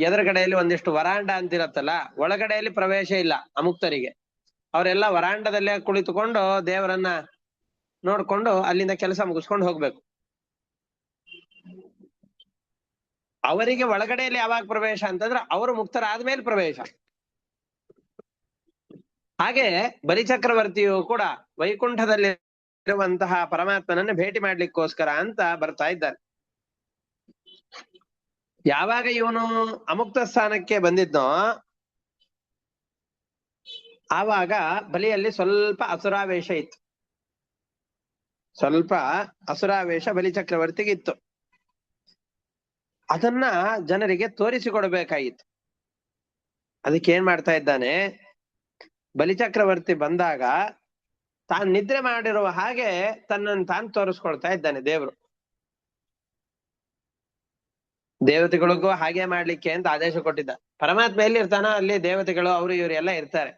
Speaker 1: ಎದುರುಗಡೆಯಲ್ಲಿ ಒಂದಿಷ್ಟು ವರಾಂಡ ಅಂತಿರತ್ತಲ್ಲ, ಒಳಗಡೆಯಲ್ಲಿ ಪ್ರವೇಶ ಇಲ್ಲ ಅಮುಕ್ತರಿಗೆ. ಅವರೆಲ್ಲ ವರಾಂಡದಲ್ಲೇ ಕುಳಿತುಕೊಂಡು ದೇವರನ್ನ ನೋಡ್ಕೊಂಡು ಅಲ್ಲಿಂದ ಕೆಲಸ ಮುಗಿಸ್ಕೊಂಡು ಹೋಗ್ಬೇಕು. ಅವರಿಗೆ ಒಳಗಡೆಯಲ್ಲಿ ಯಾವಾಗ ಪ್ರವೇಶ ಅಂತಂದ್ರೆ ಅವರು ಮುಕ್ತರಾದ್ಮೇಲೆ ಪ್ರವೇಶ. ಹಾಗೆ ಬಲಿಚಕ್ರವರ್ತಿಯು ಕೂಡ ವೈಕುಂಠದಲ್ಲಿ ಇರುವಂತಹ ಪರಮಾತ್ಮನನ್ನು ಭೇಟಿ ಮಾಡ್ಲಿಕ್ಕೋಸ್ಕರ ಅಂತ ಬರ್ತಾ ಇದ್ದಾನೆ. ಯಾವಾಗ ಇವನು ಅಮುಕ್ತ ಸ್ಥಾನಕ್ಕೆ ಬಂದಿದ್ನೋ ಆವಾಗ ಬಲಿಯಲ್ಲಿ ಸ್ವಲ್ಪ ಅಸುರಾವೇಶ ಇತ್ತು. ಸ್ವಲ್ಪ ಅಸುರಾವೇಶ ಬಲಿಚಕ್ರವರ್ತಿಗೆ ಇತ್ತು. ಅದನ್ನ ಜನರಿಗೆ ತೋರಿಸಿಕೊಡ್ಬೇಕಾಗಿತ್ತು. ಅದಕ್ಕೆ ಏನ್ ಮಾಡ್ತಾ ಇದ್ದಾನೆ, ಬಲಿಚಕ್ರವರ್ತಿ ಬಂದಾಗ ತಾನು ನಿದ್ರೆ ಮಾಡಿರುವ ಹಾಗೆ ತನ್ನನ್ನು ತಾನು ತೋರಿಸ್ಕೊಳ್ತಾ ಇದ್ದಾನೆ ದೇವರು. ದೇವತೆಗಳಿಗೂ ಹಾಗೆ ಮಾಡ್ಲಿಕ್ಕೆ ಅಂತ ಆದೇಶ ಕೊಟ್ಟಿದ್ದ. ಪರಮಾತ್ಮ ಎಲ್ಲಿ ಇರ್ತಾನೋ ಅಲ್ಲಿ ದೇವತೆಗಳು ಅವರು ಇವರು ಎಲ್ಲ ಇರ್ತಾರೆ.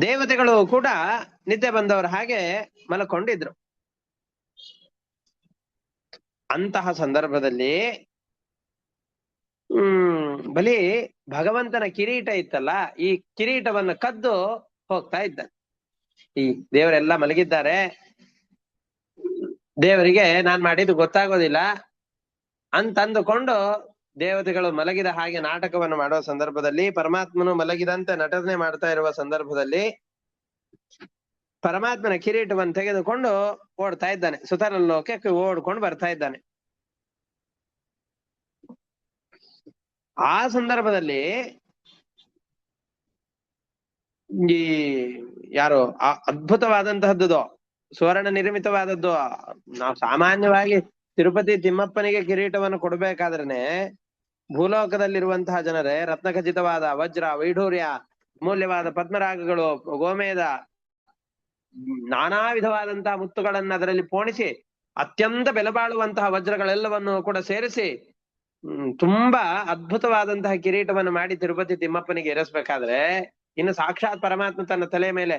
Speaker 1: ದೇವತೆಗಳು ಕೂಡ ನಿದ್ದೆ ಬಂದವರು ಹಾಗೆ ಮಲಕೊಂಡಿದ್ರು. ಅಂತಹ ಸಂದರ್ಭದಲ್ಲಿ ಬಲಿ ಭಗವಂತನ ಕಿರೀಟ ಇತ್ತಲ್ಲ, ಈ ಕಿರೀಟವನ್ನು ಕದ್ದು ಹೋಗ್ತಾ ಇದ್ದ. ಈ ದೇವರೆಲ್ಲ ಮಲಗಿದ್ದಾರೆ, ದೇವರಿಗೆ ನಾನ್ ಮಾಡಿದ್ದು ಗೊತ್ತಾಗೋದಿಲ್ಲ ಅಂತಂದುಕೊಂಡು ದೇವತೆಗಳು ಮಲಗಿದ ಹಾಗೆ ನಾಟಕವನ್ನು ಮಾಡುವ ಸಂದರ್ಭದಲ್ಲಿ, ಪರಮಾತ್ಮನು ಮಲಗಿದಂತೆ ನಟನೆ ಮಾಡ್ತಾ ಇರುವ ಸಂದರ್ಭದಲ್ಲಿ ಪರಮಾತ್ಮನ ಕಿರೀಟವನ್ನು ತೆಗೆದುಕೊಂಡು ಓಡ್ತಾ ಇದ್ದಾನೆ. ಸುತರಲೋಕಕ್ಕೆ ಓಡ್ಕೊಂಡು ಬರ್ತಾ ಇದ್ದಾನೆ. ಆ ಸಂದರ್ಭದಲ್ಲಿ ಈ ಯಾರು ಅದ್ಭುತವಾದಂತಹದ್ದು ಸುವರ್ಣ ನಿರ್ಮಿತವಾದದ್ದು. ನಾವು ಸಾಮಾನ್ಯವಾಗಿ ತಿರುಪತಿ ತಿಮ್ಮಪ್ಪನಿಗೆ ಕಿರೀಟವನ್ನು ಕೊಡ್ಬೇಕಾದ್ರೇನೆ ಭೂಲೋಕದಲ್ಲಿರುವಂತಹ ಜನರೇ ರತ್ನಖಚಿತವಾದ ವಜ್ರ, ವೈಢೂರ್ಯ, ಅಮೂಲ್ಯವಾದ ಪದ್ಮರಾಗಗಳು, ಗೋಮೇದ, ನಾನಾ ವಿಧವಾದಂತಹ ಮುತ್ತುಗಳನ್ನ ಅದರಲ್ಲಿ ಪೋಣಿಸಿ ಅತ್ಯಂತ ಬೆಲೆ ಬಾಳುವಂತಹ ವಜ್ರಗಳೆಲ್ಲವನ್ನು ಕೂಡ ಸೇರಿಸಿ ತುಂಬಾ ಅದ್ಭುತವಾದಂತಹ ಕಿರೀಟವನ್ನು ಮಾಡಿ ತಿರುಪತಿ ತಿಮ್ಮಪ್ಪನಿಗೆ ಇರಿಸ್ಬೇಕಾದ್ರೆ ಇನ್ನು ಸಾಕ್ಷಾತ್ ಪರಮಾತ್ಮ ತನ್ನ ತಲೆ ಮೇಲೆ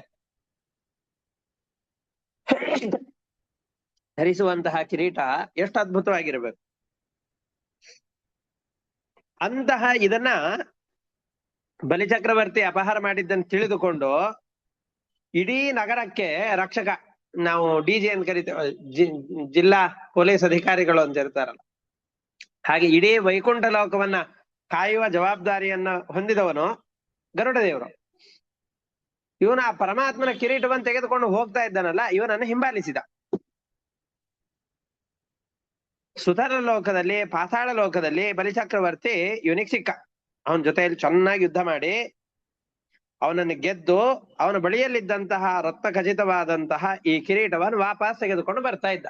Speaker 1: ಧರಿಸುವಂತಹ ಕಿರೀಟ ಎಷ್ಟು ಅದ್ಭುತವಾಗಿರ್ಬೇಕು. ಅಂತಹ ಇದನ್ನ ಬಲಿಚಕ್ರವರ್ತಿ ಅಪಹಾರ ಮಾಡಿದ್ದನ್ನು ತಿಳಿದುಕೊಂಡು ಇಡೀ ನಗರಕ್ಕೆ ರಕ್ಷಕ, ನಾವು ಡಿಜಿ ಅಂತ ಕರಿತೇವೆ, ಜಿಲ್ಲಾ ಪೊಲೀಸ್ ಅಧಿಕಾರಿಗಳು ಅಂತ ಇರ್ತಾರಲ್ಲ ಹಾಗೆ ಇಡೀ ವೈಕುಂಠ ಲೋಕವನ್ನ ಕಾಯುವ ಜವಾಬ್ದಾರಿಯನ್ನ ಹೊಂದಿದವನು ಗರುಡ ದೇವರು. ಇವನು ಆ ಪರಮಾತ್ಮನ ಕಿರೀಟವನ್ನು ತೆಗೆದುಕೊಂಡು ಹೋಗ್ತಾ ಇದ್ದಾನಲ್ಲ, ಇವನನ್ನು ಹಿಂಬಾಲಿಸಿದ. ಸುತರ ಲೋಕದಲ್ಲಿ, ಪಾತಾಳ ಲೋಕದಲ್ಲಿ ಬಲಿಚಕ್ರವರ್ತಿ ಇವನಿಗೆ ಸಿಕ್ಕ. ಅವನ ಜೊತೆಯಲ್ಲಿ ಚೆನ್ನಾಗಿ ಯುದ್ಧ ಮಾಡಿ ಅವನನ್ನು ಗೆದ್ದು ಅವನ ಬಳಿಯಲ್ಲಿದ್ದಂತಹ ರತ್ನ ಖಚಿತವಾದಂತಹ ಈ ಕಿರೀಟವನ್ನು ವಾಪಸ್ ತೆಗೆದುಕೊಂಡು ಬರ್ತಾ ಇದ್ದ.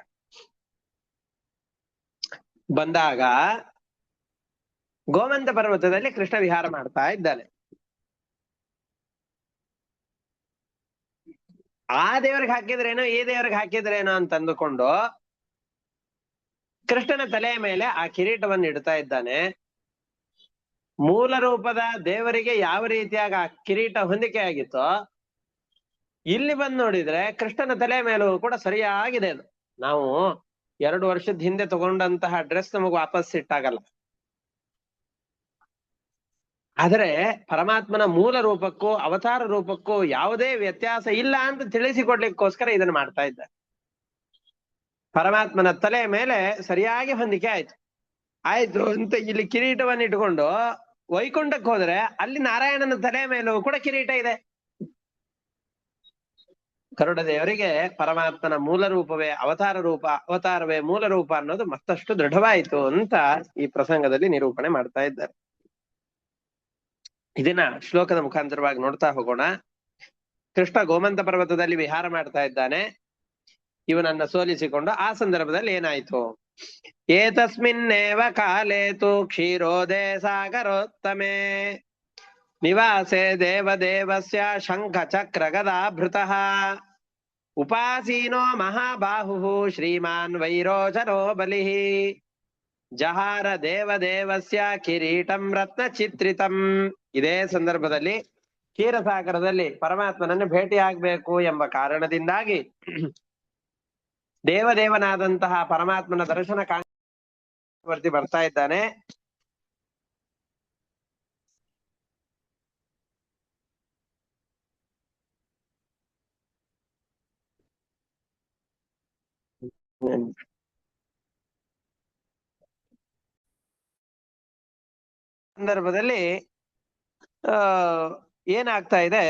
Speaker 1: ಬಂದಾಗ ಗೋಮಂತ ಪರ್ವತದಲ್ಲಿ ಕೃಷ್ಣ ವಿಹಾರ ಮಾಡ್ತಾ ಇದ್ದಾನೆ. ಆ ದೇವರಿಗೆ ಹಾಕಿದ್ರೇನೋ ಈ ದೇವರಿಗೆ ಹಾಕಿದ್ರೇನೋ ಅಂತ ಅಂದುಕೊಂಡು ಕೃಷ್ಣನ ತಲೆಯ ಮೇಲೆ ಆ ಕಿರೀಟವನ್ನು ಇಡ್ತಾ ಇದ್ದಾನೆ. ಮೂಲ ರೂಪದ ದೇವರಿಗೆ ಯಾವ ರೀತಿಯಾಗಿ ಆ ಕಿರೀಟ ಹೊಂದಿಕೆ ಆಗಿತ್ತೋ ಇಲ್ಲಿ ಬಂದು ನೋಡಿದ್ರೆ ಕೃಷ್ಣನ ತಲೆ ಮೇಲೂ ಕೂಡ ಸರಿಯಾಗಿದೆ. ಅದು ನಾವು 2 ವರ್ಷದ ಹಿಂದೆ ತಗೊಂಡಂತಹ ಡ್ರೆಸ್ ನಮಗ್ ವಾಪಸ್ ಇಟ್ಟಾಗಲ್ಲ ಆದರೆ ಪರಮಾತ್ಮನ ಮೂಲ ರೂಪಕ್ಕೂ ಅವತಾರ ರೂಪಕ್ಕೂ ಯಾವುದೇ ವ್ಯತ್ಯಾಸ ಇಲ್ಲ ಅಂತ ತಿಳಿಸಿಕೊಡ್ಲಿಕ್ಕೋಸ್ಕರ ಇದನ್ನ ಮಾಡ್ತಾ ಇದ್ದಾರೆ. ಪರಮಾತ್ಮನ ತಲೆ ಮೇಲೆ ಸರಿಯಾಗಿ ಹೊಂದಿಕೆ ಆಯ್ತು ಅಂತ ಇಲ್ಲಿ ಕಿರೀಟವನ್ನು ಇಟ್ಕೊಂಡು ವೈಕುಂಠಕ್ಕೆ ಹೋದ್ರೆ ಅಲ್ಲಿ ನಾರಾಯಣನ ತಲೆ ಮೇಲೂ ಕೂಡ ಕಿರೀಟ ಇದೆ. ಗರುಡ ದೇವರಿಗೆ ಪರಮಾತ್ಮನ ಮೂಲ ರೂಪವೇ ಅವತಾರ ರೂಪ, ಅವತಾರವೇ ಮೂಲ ರೂಪ ಅನ್ನೋದು ಮತ್ತಷ್ಟು ದೃಢವಾಯಿತು ಅಂತ ಈ ಪ್ರಸಂಗದಲ್ಲಿ ನಿರೂಪಣೆ ಮಾಡ್ತಾ ಇದ್ದಾರೆ. ಇದನ್ನ ಶ್ಲೋಕದ ಮುಖಾಂತರವಾಗಿ ನೋಡ್ತಾ ಹೋಗೋಣ. ಕೃಷ್ಣ ಗೋಮಂತ ಪರ್ವತದಲ್ಲಿ ವಿಹಾರ ಮಾಡ್ತಾ ಇದ್ದಾನೆ. ಇವನನ್ನ ಸೋಲಿಸಿಕೊಂಡು ಆ ಸಂದರ್ಭದಲ್ಲಿ ಏನಾಯ್ತು? ಏತಸ್ಮಿನ್ನೇವ ಕಾಲೇತು ಕ್ಷೀರೋದೇ ಸಾಗರೋತ್ತಮೇ ನಿವಾಸೆ ದೇವದೇವಸ್ಯ ಶಂಖ ಚಕ್ರ ಗದಾಭೃತಃ ಉಪಾಸೀನೋ ಮಹಾಬಾಹು ಶ್ರೀಮಾನ್ ವೈರೋಚನೋ ಬಲಿಃ ಜಹಾರ ದೇವದೇವಸ್ಯ ಕಿರೀಟಂ ರತ್ನ ಚಿತ್ರಿತಂ. ಇದೇ ಸಂದರ್ಭದಲ್ಲಿ ಕ್ಷೀರಸಾಗರದಲ್ಲಿ ಪರಮಾತ್ಮನನ್ನು ಭೇಟಿಯಾಗಬೇಕು ಎಂಬ ಕಾರಣದಿಂದಾಗಿ ದೇವದೇವನಾದಂತಹ ಪರಮಾತ್ಮನ ದರ್ಶನ ವರ್ತಿ ಬರ್ತಾ ಇದ್ದಾನೆ. ಸಂದರ್ಭದಲ್ಲಿ ಏನಾಗ್ತಾ ಇದೆ?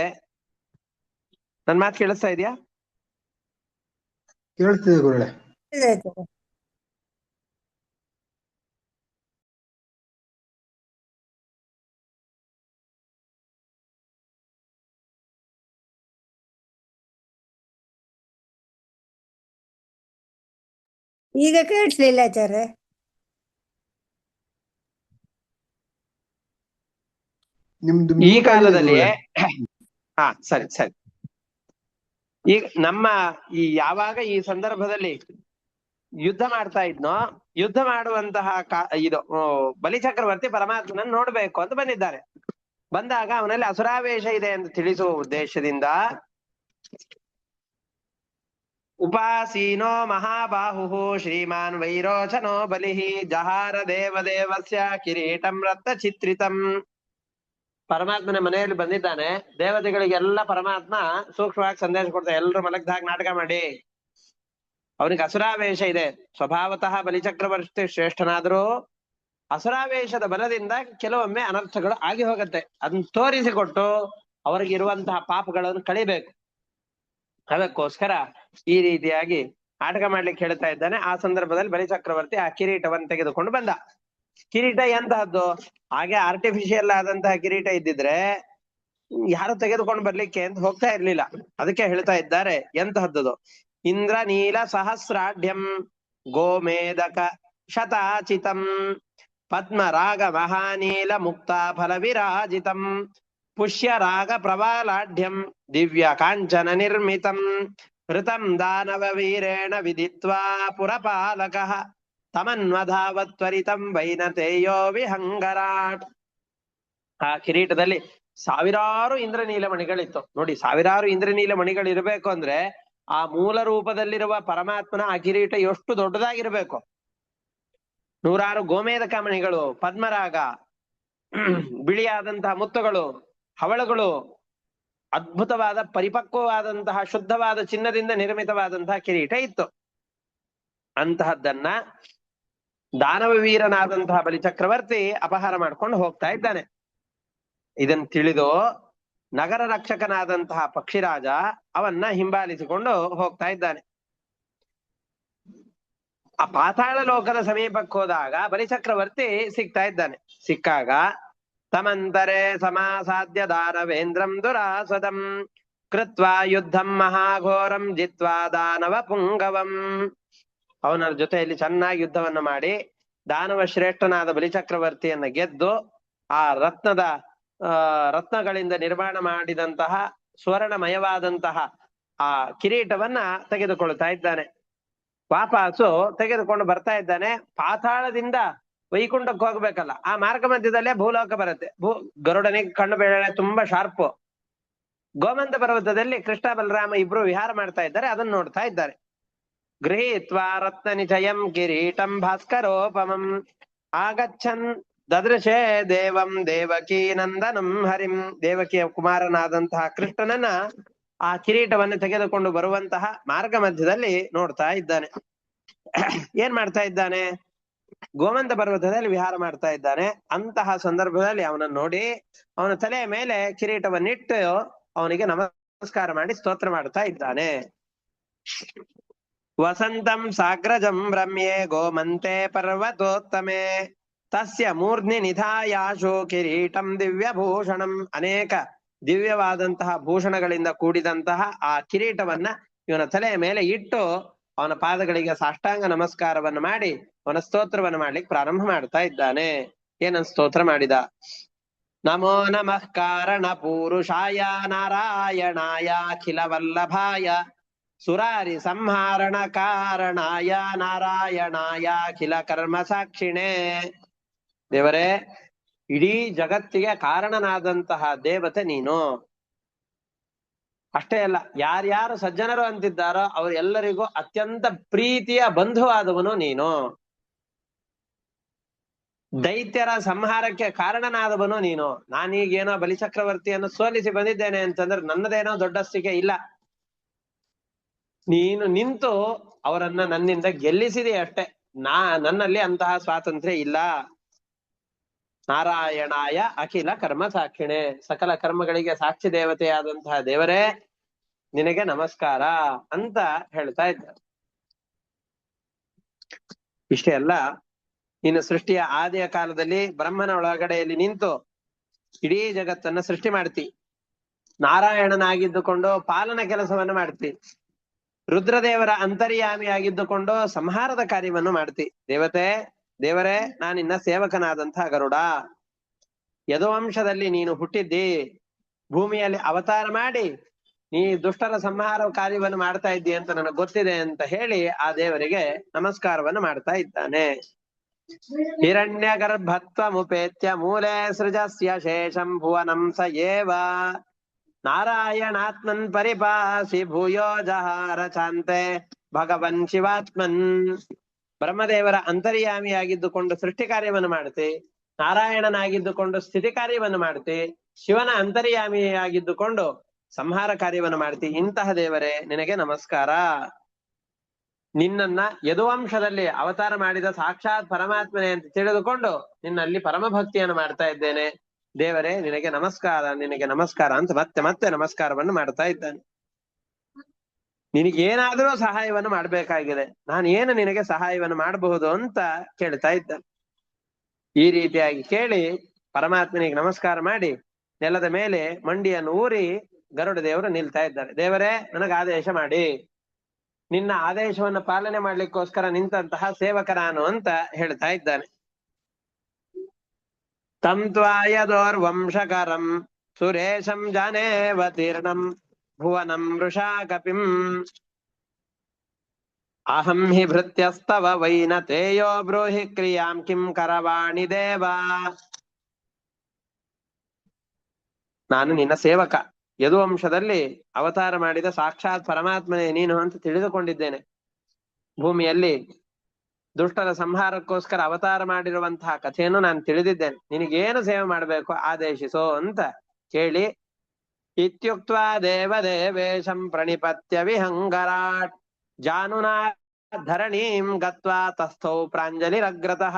Speaker 1: ನನ್ ಮಾತು ಕೇಳಿಸ್ತಾ ಇದೆಯಾ?
Speaker 2: ಕೇಳ್ತಿದೆ ಗುರುಳೆ.
Speaker 3: ಈಗ ಕೇಳಿಸ್ಲಿಲ್ಲ ಆಚಾರ್ಯ.
Speaker 2: ನಿಮ್ದು
Speaker 1: ಈ ಕಾಲದಲ್ಲಿ ಹಾ ಸರಿ ಸರಿ. ಈಗ ನಮ್ಮ ಯಾವಾಗ ಈ ಸಂದರ್ಭದಲ್ಲಿ ಯುದ್ಧ ಮಾಡ್ತಾ ಇದ್ನೋ, ಯುದ್ಧ ಮಾಡುವಂತಹ ಇದು ಬಲಿಚಕ್ರವರ್ತಿ ಪರಮಾತ್ಮನನ್ನು ನೋಡ್ಬೇಕು ಅಂತ ಬಂದಿದ್ದಾರೆ. ಬಂದಾಗ ಅವನಲ್ಲಿ ಅಸುರಾವೇಶ ಇದೆ ಅಂತ ತಿಳಿಸುವ ಉದ್ದೇಶದಿಂದ ಉಪಾಸೀನೋ ಮಹಾಬಾಹು ಶ್ರೀಮಾನ್ ವೈರೋಚನೋ ಬಲಿಃ ಜಹಾರ ದೇವದೇವಸ್ಯ ಕಿರೀಟಂ ರತ್ನ ಚಿತ್ರಿತಂ. ಪರಮಾತ್ಮನ ಮನೆಯಲ್ಲಿ ಬಂದಿದ್ದಾನೆ. ದೇವತೆಗಳಿಗೆಲ್ಲ ಪರಮಾತ್ಮ ಸೂಕ್ಷ್ಮವಾಗಿ ಸಂದೇಶ ಕೊಡ್ತಾರೆ, ಎಲ್ರು ಮಲಗ್ದಾಗ ನಾಟಕ ಮಾಡಿ. ಅವನಿಗೆ ಅಸುರಾವೇಶ ಇದೆ. ಸ್ವಭಾವತಃ ಬಲಿಚಕ್ರವರ್ತಿ ಶ್ರೇಷ್ಠನಾದರೂ ಅಸುರಾವೇಶದ ಬಲದಿಂದ ಕೆಲವೊಮ್ಮೆ ಅನರ್ಥಗಳು ಆಗಿ ಹೋಗತ್ತೆ. ಅದನ್ನ ತೋರಿಸಿಕೊಟ್ಟು ಅವರಿಗಿರುವಂತಹ ಪಾಪಗಳನ್ನು ಕಳಿಬೇಕು. ಅದಕ್ಕೋಸ್ಕರ ಈ ರೀತಿಯಾಗಿ ನಾಟಕ ಮಾಡ್ಲಿಕ್ಕೆ ಹೇಳ್ತಾ ಇದ್ದಾನೆ. ಆ ಸಂದರ್ಭದಲ್ಲಿ ಬಲಿಚಕ್ರವರ್ತಿ ಆ ಕಿರೀಟವನ್ನು ತೆಗೆದುಕೊಂಡು ಬಂದ. ಕಿರೀಟ ಎಂತಹದ್ದು? ಹಾಗೆ ಆರ್ಟಿಫಿಷಿಯಲ್ ಆದಂತಹ ಕಿರೀಟ ಇದ್ದಿದ್ರೆ ಯಾರು ತೆಗೆದುಕೊಂಡು ಬರ್ಲಿಕ್ಕೆ ಅಂತ ಹೋಗ್ತಾ ಇರ್ಲಿಲ್ಲ. ಅದಕ್ಕೆ ಹೇಳ್ತಾ ಇದ್ದಾರೆ ಎಂತಹದ್ದು? ಇಂದ್ರ ನೀಲ ಸಹಸ್ರಾಢ್ಯಂ ಗೋಮೇದಕ ಶತಾಚಿತಂ ಪದ್ಮರಾಗ ಮಹಾನೀಲ ಮುಕ್ತ ಫಲ ವಿರಾಜಿತಂ ಪುಷ್ಯ ರಾಗ ಪ್ರವಾಲಾಢ್ಯಂ ದಿವ್ಯ ಕಾಂಚನ ನಿರ್ಮಿತಂ ಹೃತಂ ದಾನವ ವೀರೇಣ ವಿದಿತ್ವಾ ಪುರಪಾಲಕಃ ತಮನ್ವಧಾವತ್ವರಿತಂ ವೈನತೇಯೋ ವಿಹಂಗರಾಟ್. ಆ ಕಿರೀಟದಲ್ಲಿ ಸಾವಿರಾರು ಇಂದ್ರನೀಲ ಮಣಿಗಳಿತ್ತು. ನೋಡಿ, ಸಾವಿರಾರು ಇಂದ್ರನೀಲ ಮಣಿಗಳು ಇರಬೇಕು ಅಂದ್ರೆ ಆ ಮೂಲ ರೂಪದಲ್ಲಿರುವ ಪರಮಾತ್ಮನ ಆ ಕಿರೀಟ ಎಷ್ಟು ದೊಡ್ಡದಾಗಿರ್ಬೇಕು. ನೂರಾರು ಗೋಮೇದಕ ಮಣಿಗಳು, ಪದ್ಮರಾಗ, ಬಿಳಿಯಾದಂತಹ ಮುತ್ತುಗಳು, ಹವಳಗಳು, ಅದ್ಭುತವಾದ ಪರಿಪಕ್ವವಾದಂತಹ ಶುದ್ಧವಾದ ಚಿನ್ನದಿಂದ ನಿರ್ಮಿತವಾದಂತಹ ಕಿರೀಟ ಇತ್ತು. ಅಂತಹದ್ದನ್ನ ದಾನವ ವೀರನಾದಂತಹ ಬಲಿಚಕ್ರವರ್ತಿ ಅಪಹಾರ ಮಾಡ್ಕೊಂಡು ಹೋಗ್ತಾ ಇದ್ದಾನೆ. ಇದನ್ನು ತಿಳಿದು ನಗರ ರಕ್ಷಕನಾದಂತಹ ಪಕ್ಷಿರಾಜ ಅವನ್ನ ಹಿಂಬಾಲಿಸಿಕೊಂಡು ಹೋಗ್ತಾ ಇದ್ದಾನೆ. ಆ ಪಾತಾಳ ಲೋಕದ ಸಮೀಪಕ್ಕೆ ಹೋದಾಗ ಬಲಿಚಕ್ರವರ್ತಿ ಸಿಗ್ತಾ ಇದ್ದಾನೆ. ಸಿಕ್ಕಾಗ ತಮಂತರೆ ಸಮಾಸಾಧ್ಯ ದಾನವೇಂದ್ರಂ ದುರಾಸದಂ ಕೃತ್ವಾ ಯುದ್ಧಂ ಮಹಾಘೋರಂ ಜಿತ್ವಾ ದಾನವ ಪುಂಗವಂ. ಅವನ ಜೊತೆಯಲ್ಲಿ ಚೆನ್ನಾಗಿ ಯುದ್ಧವನ್ನು ಮಾಡಿ ದಾನವ ಶ್ರೇಷ್ಠನಾದ ಬಲಿಚಕ್ರವರ್ತಿಯನ್ನ ಗೆದ್ದು ಆ ರತ್ನಗಳಿಂದ ನಿರ್ಮಾಣ ಮಾಡಿದಂತಹ ಸ್ವರ್ಣಮಯವಾದಂತಹ ಆ ಕಿರೀಟವನ್ನ ತೆಗೆದುಕೊಳ್ತಾ ಇದ್ದಾನೆ. ವಾಪಸ್ಸು ತೆಗೆದುಕೊಂಡು ಬರ್ತಾ ಇದ್ದಾನೆ. ಪಾತಾಳದಿಂದ ವೈಕುಂಠಕ್ಕೆ ಹೋಗ್ಬೇಕಲ್ಲ, ಆ ಮಾರ್ಗ ಮಧ್ಯದಲ್ಲೇ ಭೂಲೋಕ ಬರುತ್ತೆ. ಗರುಡನಿಗೆ ಕಣ್ಣು ಬೆಳೆ ತುಂಬಾ ಶಾರ್ಪು. ಗೋಮಂತ ಪರ್ವತದಲ್ಲಿ ಕೃಷ್ಣ ಬಲರಾಮ ಇಬ್ರು ವಿಹಾರ ಮಾಡ್ತಾ ಇದ್ದಾರೆ, ಅದನ್ನ ನೋಡ್ತಾ ಇದ್ದಾರೆ. ಗೃಹೀತ್ವಾ ರತ್ನ ನಿಚಯಂ ಕಿರೀಟಂ ಭಾಸ್ಕರೋಪಮಂ ಆಗಚ್ಚನ್ ದದೃಶೇ ದೇವಂ ದೇವಕೀ ನಂದನಂ ಹರಿಂ, ದೇವಕಿಯ ಕುಮಾರನಾದಂತಹ ಕೃಷ್ಣನನ್ನ ಆ ಕಿರೀಟವನ್ನು ತೆಗೆದುಕೊಂಡು ಬರುವಂತಹ ಮಾರ್ಗ ಮಧ್ಯದಲ್ಲಿ ನೋಡ್ತಾ ಇದ್ದಾನೆ. ಏನ್ ಮಾಡ್ತಾ ಇದ್ದಾನೆ? ಗೋಮಂತ ಪರ್ವತದಲ್ಲಿ ವಿಹಾರ ಮಾಡ್ತಾ ಇದ್ದಾನೆ. ಅಂತಹ ಸಂದರ್ಭದಲ್ಲಿ ಅವನನ್ನು ನೋಡಿ ಅವನ ತಲೆಯ ಮೇಲೆ ಕಿರೀಟವನ್ನಿಟ್ಟು ಅವನಿಗೆ ನಮಸ್ಕಾರ ಮಾಡಿ ಸ್ತೋತ್ರ ಮಾಡ್ತಾ ಇದ್ದಾನೆ. ವಸಂತಂ ಸಾಗ್ರಜಂ ರಮ್ಯೆ ಗೋಮಂತೆ ಪರ್ವತೋತ್ತಮೆ ತಸ್ಯ ಮೂರ್ಧ್ನಿ ನಿಧಾಯಾಶು ಕಿರೀಟಂ ದಿವ್ಯಭೂಷಣಂ. ಅನೇಕ ದಿವ್ಯವಾದಂತಹ ಭೂಷಣಗಳಿಂದ ಕೂಡಿದಂತಹ ಆ ಕಿರೀಟವನ್ನ ಇವನ ತಲೆಯ ಮೇಲೆ ಇಟ್ಟು ಅವನ ಪಾದಗಳಿಗೆ ಸಾಷ್ಟಾಂಗ ನಮಸ್ಕಾರವನ್ನು ಮಾಡಿ ಅವನ ಸ್ತೋತ್ರವನ್ನು ಮಾಡ್ಲಿಕ್ಕೆ ಪ್ರಾರಂಭ ಮಾಡ್ತಾ ಇದ್ದಾನೆ. ಏನನ್ ಸ್ತೋತ್ರ ಮಾಡಿದ? ನಮೋ ನಮಃ ಕಾರಣ ಪೂರುಷಾಯ ನಾರಾಯಣಾಯ ಅಖಿಲ ವಲ್ಲಭಾಯ ಸುರಾರಿ ಸಂಹಾರಣ ಕಾರಣಾಯ ನಾರಾಯಣಾಯ ಅಖಿಲ ಕರ್ಮ ಸಾಕ್ಷಿಣೆ. ದೇವರೇ, ಇಡೀ ಜಗತ್ತಿಗೆ ಕಾರಣನಾದಂತಹ ದೇವತೆ ನೀನು. ಅಷ್ಟೇ ಅಲ್ಲ, ಯಾರ್ಯಾರು ಸಜ್ಜನರು ಅಂತಿದ್ದಾರೋ ಅವರೆಲ್ಲರಿಗೂ ಅತ್ಯಂತ ಪ್ರೀತಿಯ ಬಂಧುವಾದವನು ನೀನು. ದೈತ್ಯರ ಸಂಹಾರಕ್ಕೆ ಕಾರಣನಾದವನು ನೀನು. ನಾನೀಗೇನೋ ಬಲಿಚಕ್ರವರ್ತಿಯನ್ನು ಸೋಲಿಸಿ ಬಂದಿದ್ದೇನೆ ಅಂತಂದ್ರೆ ನನ್ನದೇನೋ ದೊಡ್ಡಸ್ತಿಕೆ ಇಲ್ಲ. ನೀನು ನಿಂತು ಅವರನ್ನ ನನ್ನಿಂದ ಗೆಲ್ಲಿಸಿದೆ ಅಷ್ಟೇ. ನನ್ನಲ್ಲಿ ಅಂತಹ ಸ್ವಾತಂತ್ರ್ಯ ಇಲ್ಲ. ನಾರಾಯಣಾಯ ಅಖಿಲ ಕರ್ಮ ಸಾಕ್ಷಿಣೆ, ಸಕಲ ಕರ್ಮಗಳಿಗೆ ಸಾಕ್ಷಿ ದೇವತೆಯಾದಂತಹ ದೇವರೇ ನಿನಗೆ ನಮಸ್ಕಾರ ಅಂತ ಹೇಳ್ತಾ ಇದ್ದಾರೆ. ಇಷ್ಟೇ ಅಲ್ಲ, ಇನ್ನು ಸೃಷ್ಟಿಯ ಆದಿಯ ಕಾಲದಲ್ಲಿ ಬ್ರಹ್ಮನ ಒಳಗಡೆಯಲ್ಲಿ ನಿಂತು ಇಡೀ ಜಗತ್ತನ್ನ ಸೃಷ್ಟಿ ಮಾಡ್ತಿ. ನಾರಾಯಣನಾಗಿದ್ದುಕೊಂಡು ಪಾಲನ ಕೆಲಸವನ್ನು ಮಾಡ್ತಿ. ರುದ್ರದೇವರ ಅಂತರ್ಯಾಮಿಯಾಗಿದ್ದುಕೊಂಡು ಸಂಹಾರದ ಕಾರ್ಯವನ್ನು ಮಾಡ್ತಿ. ದೇವರೇ, ನಾನಿನ್ನ ಸೇವಕನಾದಂತಹ ಗರುಡ. ಯದುವಂಶದಲ್ಲಿ ನೀನು ಹುಟ್ಟಿದ್ದಿ, ಭೂಮಿಯಲ್ಲಿ ಅವತಾರ ಮಾಡಿ ನೀ ದುಷ್ಟರ ಸಂಹಾರ ಕಾರ್ಯವನ್ನು ಮಾಡ್ತಾ ಇದ್ದಿ ಅಂತ ನನಗೆ ಗೊತ್ತಿದೆ ಅಂತ ಹೇಳಿ ಆ ದೇವರಿಗೆ ನಮಸ್ಕಾರವನ್ನು ಮಾಡ್ತಾ ಇದ್ದಾನೆ. ಹಿರಣ್ಯ ಗರ್ಭತ್ವಮುಪೇತ್ಯ ಮೂಲೆ ಸೃಜಸ್ಯ ಶೇಷಂ ಭುವನಂ ಸ ಏವ ನಾರಾಯಣಾತ್ಮನ್ ಪರಿಪಾಸಿ ಭೂಯೋ ಜಹಾರ ಚಾಂತೆ ಭಗವನ್ ಶಿವಾತ್ಮನ್. ಬ್ರಹ್ಮದೇವರ ಅಂತರ್ಯಾಮಿಯಾಗಿದ್ದುಕೊಂಡು ಸೃಷ್ಟಿ ಕಾರ್ಯವನ್ನು ಮಾಡ್ತಿ, ನಾರಾಯಣನಾಗಿದ್ದುಕೊಂಡು ಸ್ಥಿತಿ ಕಾರ್ಯವನ್ನು ಮಾಡ್ತಿ, ಶಿವನ ಅಂತರ್ಯಾಮಿಯಾಗಿದ್ದುಕೊಂಡು ಸಂಹಾರ ಕಾರ್ಯವನ್ನು ಮಾಡ್ತಿ. ಇಂತಹ ದೇವರೇ ನಿನಗೆ ನಮಸ್ಕಾರ. ನಿನ್ನನ್ನ ಯದುವಂಶದಲ್ಲಿ ಅವತಾರ ಮಾಡಿದ ಸಾಕ್ಷಾತ್ ಪರಮಾತ್ಮನೆ ಅಂತ ತಿಳಿದುಕೊಂಡು ನಿನ್ನಲ್ಲಿ ಪರಮ ಭಕ್ತಿಯನ್ನು ಮಾಡ್ತಾ ಇದ್ದೇನೆ. ದೇವರೇ ನಿನಗೆ ನಮಸ್ಕಾರ, ನಿನಗೆ ನಮಸ್ಕಾರ ಅಂತ ಮತ್ತೆ ಮತ್ತೆ ನಮಸ್ಕಾರವನ್ನು ಮಾಡ್ತಾ ಇದ್ದಾನೆ. ನಿನಗೇನಾದ್ರೂ ಸಹಾಯವನ್ನು ಮಾಡ್ಬೇಕಾಗಿದೆ, ನಾನು ಏನು ನಿನಗೆ ಸಹಾಯವನ್ನು ಮಾಡಬಹುದು ಅಂತ ಕೇಳ್ತಾ ಇದ್ದ. ಈ ರೀತಿಯಾಗಿ ಕೇಳಿ ಪರಮಾತ್ಮನಿಗೆ ನಮಸ್ಕಾರ ಮಾಡಿ ನೆಲದ ಮೇಲೆ ಮಂಡಿಯನ್ನು ಊರಿ ಗರುಡ ದೇವರು ನಿಲ್ತಾ ಇದ್ದಾರೆ. ದೇವರೇ, ನನಗೆ ಆದೇಶ ಮಾಡಿ. ನಿನ್ನ ಆದೇಶವನ್ನು ಪಾಲನೆ ಮಾಡ್ಲಿಕ್ಕೋಸ್ಕರ ನಿಂತಹ ಸೇವಕ ನಾನು ಅಂತ ಹೇಳ್ತಾ ಇದ್ದಾನೆ. ತಂ ತ್ವಾಯದೋರ್ವಂಶಕರಂ ಸುರೇಶಂ ಜಾನೇವತೀರ್ಣಂ ಭುವನಂ ವೃಷಾ ಕಪಿಂ ಅಹಂ ಹಿ ಭೃತ್ಯಸ್ತವ ವೈನ ತೇಯೋ ಬ್ರೂಹಿ ಕ್ರಿಯಾಂ ಕಿಂ ಕರವಾಣಿ ದೇವ. ನಾನು ನಿನ್ನ ಸೇವಕ, ಯದುವಂಶದಲ್ಲಿ ಅವತಾರ ಮಾಡಿದ ಸಾಕ್ಷಾತ್ ಪರಮಾತ್ಮನೇ ನೀನು ಅಂತ ತಿಳಿದುಕೊಂಡಿದ್ದೇನೆ. ಭೂಮಿಯಲ್ಲಿ ದುಷ್ಟರ ಸಂಹಾರಕ್ಕೋಸ್ಕರ ಅವತಾರ ಮಾಡಿರುವಂತಹ ಕಥೆಯನ್ನು ನಾನು ತಿಳಿದಿದ್ದೇನೆ. ನಿನಗೇನು ಸೇವೆ ಮಾಡಬೇಕು ಆದೇಶಿಸೋ ಅಂತ ಕೇಳಿ ಇತ್ಯುಕ್ತ್ವಾ ದೇವದೇವೇಶಂ ಪ್ರಣಿಪತ್ಯ ವಿಹಂಗರಾಟ್ ಜಾನುನಾ ಧರಣೀಂ ಗತ್ವಾ ತಸ್ಥೌ ಪ್ರಾಂಜಲಿರಗ್ರತಃ.